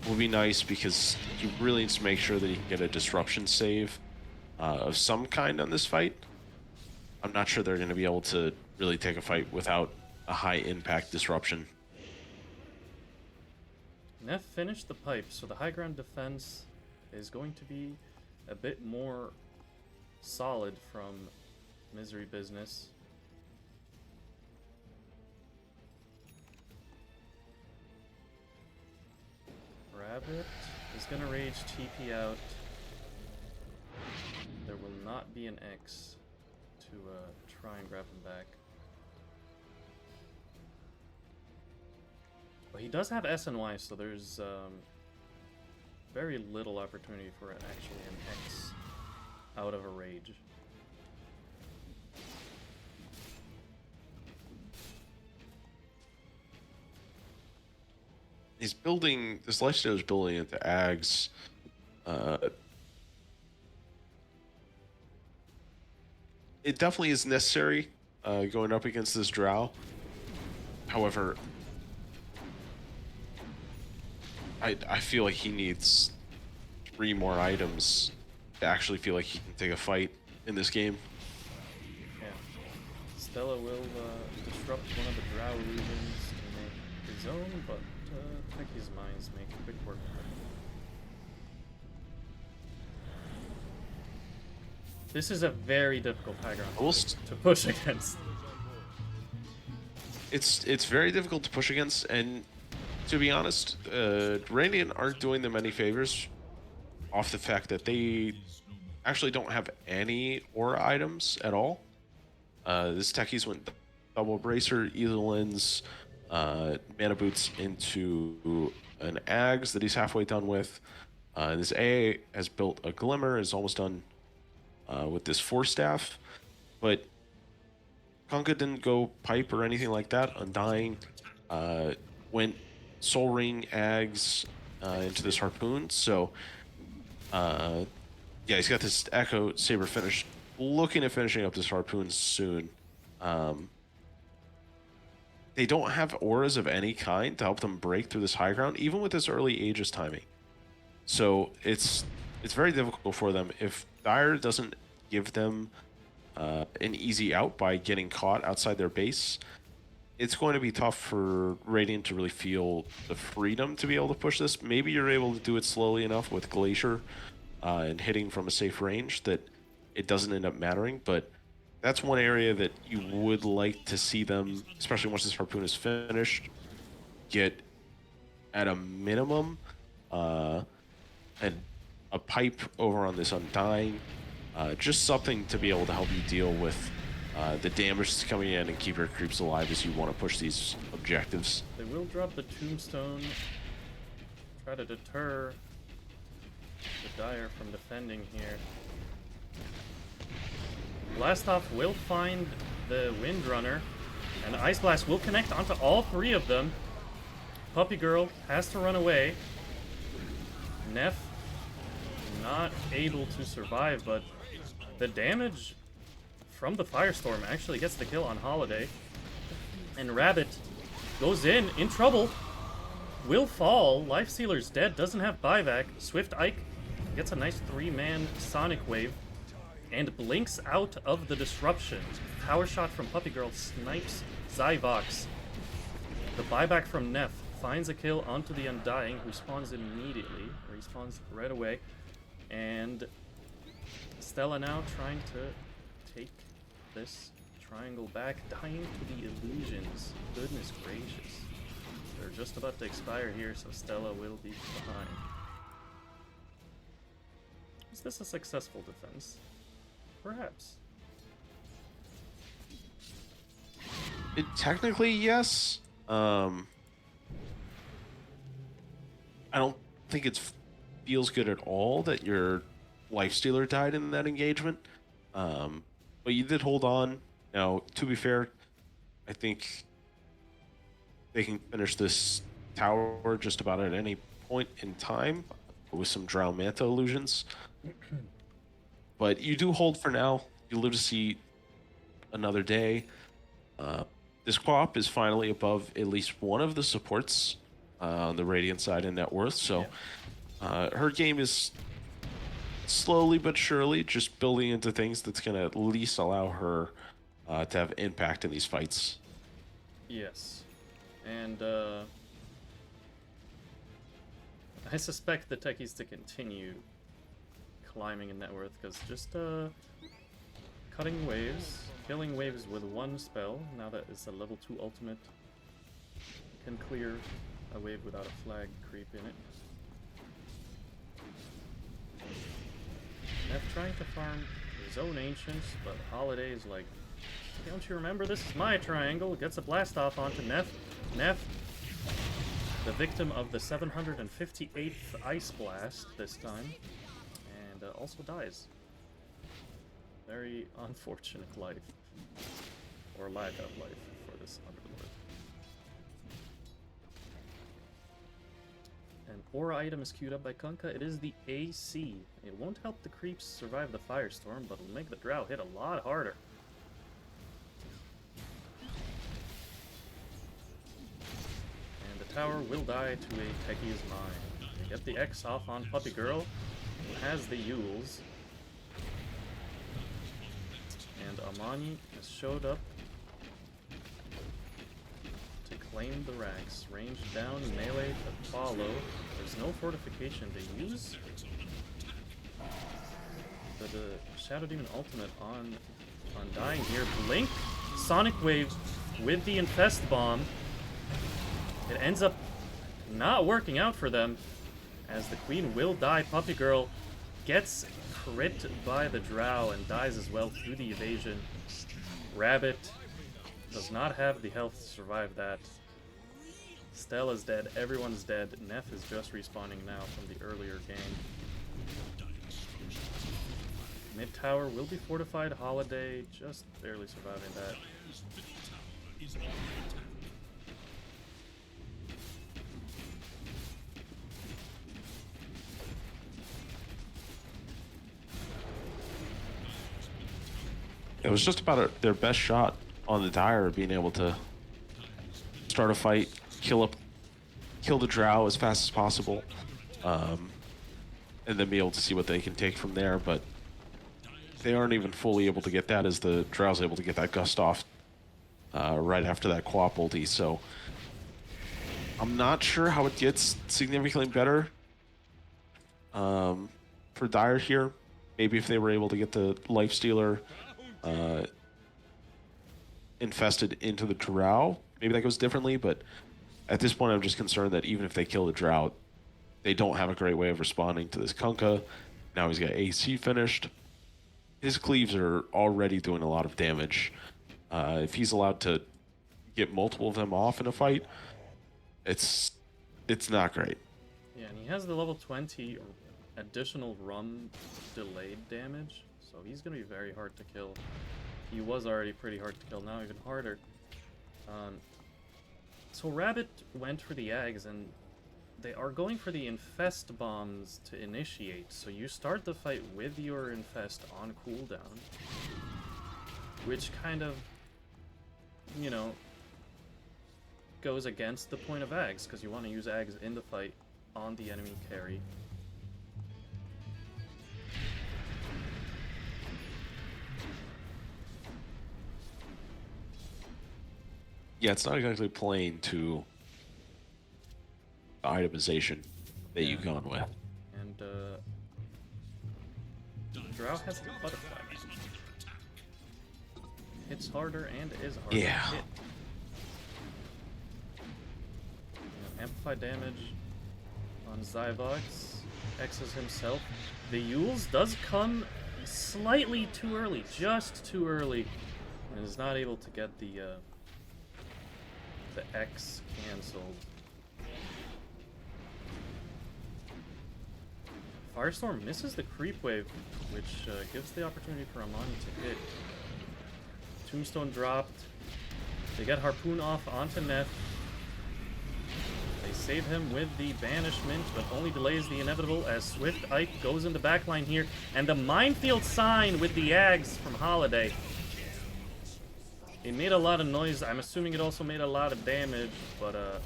Will be nice because he really needs to make sure that he can get a disruption save of some kind on this fight. I'm not sure they're going to be able to really take a fight without a high impact disruption. Neff finished the pipe, so the high ground defense is going to be a bit more solid from Misery Business. Rabbit is gonna rage TP out. There will not be an X to try and grab him back. But he does have SNY, so there's very little opportunity for actually an X out of a rage. He's building, this lifesteal is building into Ags. It definitely is necessary going up against this Drow. However, I feel like he needs 3 more items to actually feel like he can take a fight in this game. Yeah. Stella will disrupt one of the Drow illusions to make his own, but Techie's mines make quick work of it. This is a very difficult high ground to push against. It's very difficult to push against, and to be honest, Radiant aren't doing them any favors off the fact that they actually don't have any aura items at all. This Techies went double bracer, either lens, mana boots into an Ags that he's halfway done with. This A has built a Glimmer, is almost done with this Force Staff, but Kunkka didn't go pipe or anything like that. Undying went Soul Ring Ags into this Harpoon, so yeah, he's got this Echo Saber finish, looking at finishing up this Harpoon soon. They don't have auras of any kind to help them break through this high ground, even with this early Aegis timing. So it's very difficult for them. If Dire doesn't give them an easy out by getting caught outside their base, it's going to be tough for Radiant to really feel the freedom to be able to push this. Maybe you're able to do it slowly enough with Glacier and hitting from a safe range that it doesn't end up mattering, but that's one area that you would like to see them, especially once this Harpoon is finished, get at a minimum and a pipe over on this Undying. Just something to be able to help you deal with the damage that's coming in and keep your creeps alive as you want to push these objectives. They will drop the Tombstone, try to deter the Dire from defending here. Blastoff will find the Windrunner, and Ice Blast will connect onto all 3 of them. Puppy Girl has to run away. Neff not able to survive, but the damage from the Firestorm actually gets the kill on Holiday. And Rabbit goes in trouble. Will fall. Lifestealer's dead, doesn't have buyback. Swift Ike gets a nice 3-man Sonic Wave and blinks out of the disruption. Power shot from Puppy Girl snipes Zyvox. The buyback from Neff finds a kill onto the Undying, who spawns immediately. Respawns right away. And Stella now trying to take this triangle back, dying to the illusions. Goodness gracious. They're just about to expire here, so Stella will be behind. Is this a successful defense? Perhaps. Technically, yes. I don't think it feels good at all that your Lifestealer died in that engagement. But you did hold on. Now, to be fair, I think they can finish this tower just about at any point in time with some Drow Manta illusions. But you do hold for now. You live to see another day. This co-op is finally above at least one of the supports on the Radiant side in net worth. So her game is slowly but surely just building into things that's going to at least allow her to have impact in these fights. Yes. And I suspect the techies to continue climbing in net worth, because just cutting waves, killing waves with one spell, now that it's a level 2 ultimate, can clear a wave without a flag creep in it. Neff trying to farm his own ancients, but Holiday is like, don't you remember, this is my triangle? Gets a blast off onto Neff. Neff, the victim of the 758th Ice Blast this time, and also dies. Very unfortunate life, or lack of life for this Underlord. An aura item is queued up by Kunkka. It is the AC. It won't help the creeps survive the firestorm, but it'll make the drow hit a lot harder. And the tower will die to a Techie's Mine. They get the X off on Puppy Girl, who has the Yules. And Amani has showed up to claim the ranks. Range down, melee to follow. There's no fortification to use. But the Shadow Demon ultimate on Undying here. Blink, Sonic Wave with the Infest Bomb. It ends up not working out for them, as the Queen will die. Puppy Girl gets crit by the Drow and dies as well through the evasion. Rabbit does not have the health to survive that. Stella's dead, everyone's dead. Neff is just respawning now from the earlier game. Mid tower will be fortified. Holiday just barely surviving that. It was just about their best shot on the Dire, being able to start a fight, kill the Drow as fast as possible, and then be able to see what they can take from there. But they aren't even fully able to get that, as the Drow's able to get that gust off right after that co-op ulti. So I'm not sure how it gets significantly better for Dire here. Maybe if they were able to get the Lifestealer infested into the Drow, maybe that goes differently. But at this point, I'm just concerned that even if they kill the Drow, they don't have a great way of responding to this Kunkka. Now he's got AC finished. His cleaves are already doing a lot of damage. If he's allowed to get multiple of them off in a fight, it's not great. Yeah, and he has the level 20 additional rum delayed damage, so he's going to be very hard to kill. He was already pretty hard to kill, now even harder. So Rabbit went for the Ags, and they are going for the Infest Bombs to initiate. So you start the fight with your Infest on cooldown. which kind of, you know, goes against the point of Ags, because you want to use Ags in the fight on the enemy carry. Yeah, it's not exactly playing to the itemization that you've gone with. And Drow has the butterfly. Hits harder and is harder Yeah. to hit. Amplified damage on Zyvox. X's himself. The Yules does come slightly too early, just too early, and is not able to get the X cancelled. Firestorm misses the creep wave, which gives the opportunity for Amani to hit. Tombstone dropped. They get Harpoon off onto Neff. They save him with the Banishment, but only delays the inevitable as Swift Ike goes in the backline here. And the Minefield Sign with the Ags from Holiday. It made a lot of noise. I'm assuming it also made a lot of damage, but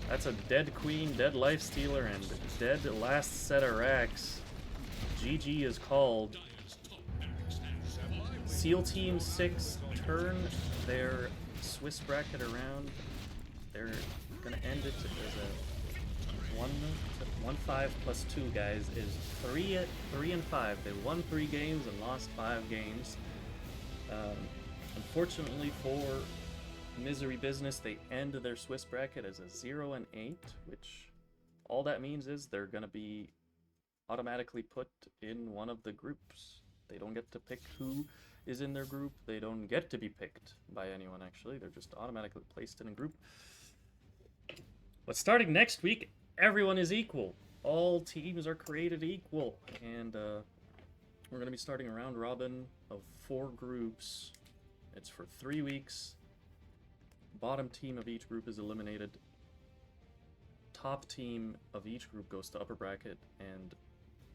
that's a dead Queen, dead Lifestealer, and dead last set of racks. GG is called. Seal Team 6 turn their Swiss bracket around. They're gonna end it as a 1-5 plus 2, guys, is 3 and 5. They won 3 games and lost 5 games. Unfortunately for Misery Business, they end their Swiss bracket as a 0 and 8, which all that means is they're gonna be automatically put in one of the groups. They don't get to pick who is in their group. They don't get to be picked by anyone, actually. They're just automatically placed in a group. But starting next week, everyone is equal. All teams are created equal. And we're going to be starting a round robin of 4 groups. It's for 3 weeks. Bottom team of each group is eliminated. Top team of each group goes to upper bracket. And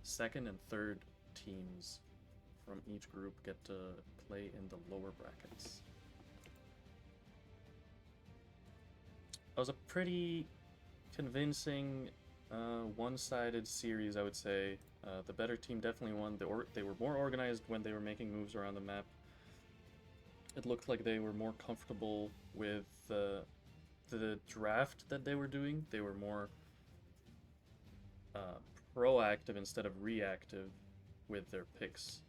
second and third teams from each group get to play in the lower brackets. It was a pretty convincing one-sided series, I would say. The better team definitely won. They were more organized when they were making moves around the map. It looked like they were more comfortable with the draft that they were doing. They were more proactive instead of reactive with their picks.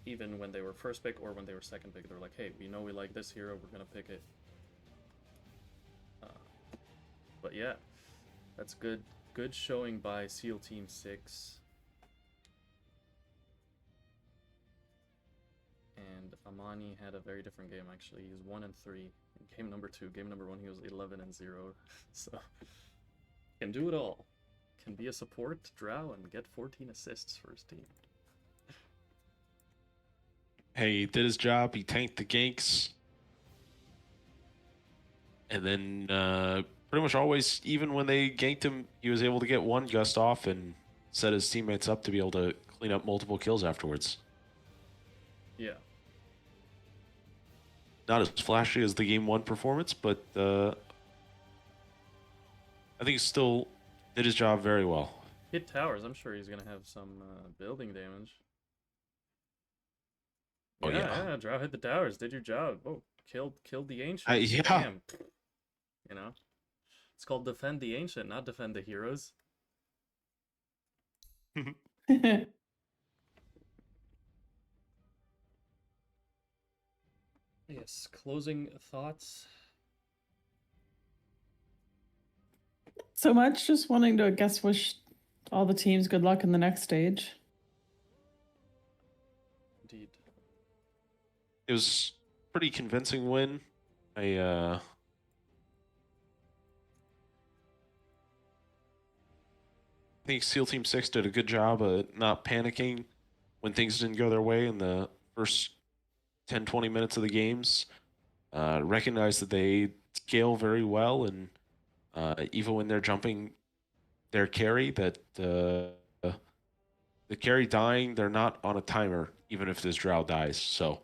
Even when they were first pick or when they were second pick, they were like, hey, we know we like this hero, we're going to pick it. But yeah, that's good showing by SEAL Team 6. And Amani had a very different game, actually. He's 1 and 3 in game number 2. Game number 1, he was 11 and 0. So, can do it all. Can be a support, drow, and get 14 assists for his team. Hey, he did his job. He tanked the ganks. And then pretty much always, even when they ganked him, he was able to get one gust off and set his teammates up to be able to clean up multiple kills afterwards. Yeah. Not as flashy as the game 1 performance, but I think he still did his job very well. Hit towers. I'm sure he's gonna have some building damage. Oh, yeah. Drow hit the towers. Did your job. Oh, killed the ancient. Yeah. Damn. You know, it's called defend the ancient, not defend the heroes. Yes. Closing thoughts. So much, just wanting to, I guess, wish all the teams good luck in the next stage. Indeed. It was a pretty convincing win. I think SEAL Team 6 did a good job of not panicking when things didn't go their way in the first 10-20 minutes of the games. Recognized that they scale very well, and even when they're jumping their carry, that the carry dying, they're not on a timer, even if this drow dies. So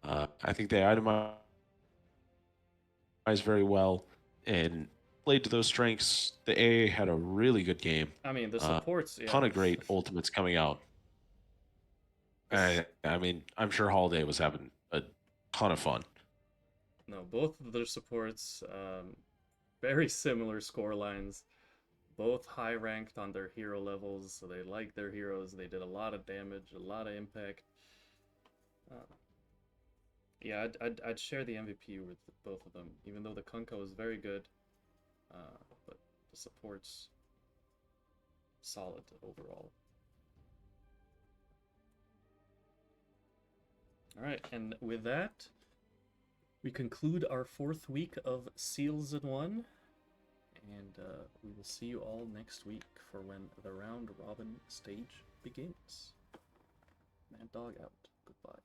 I think they itemized very well and played to those strengths. The AA had a really good game. I mean, the supports, yeah. Ton of great ultimates coming out. I mean, I'm sure Holiday was having a ton of fun. No, both of their supports, very similar score lines. Both high ranked on their hero levels, so they like their heroes. They did a lot of damage, a lot of impact. Yeah, I'd share the MVP with both of them, even though the Kunkka was very good, but the support's solid overall. Alright, and with that, we conclude our 4th week of Sealson, and we will see you all next week for when the round robin stage begins. Mad Dog out. Goodbye.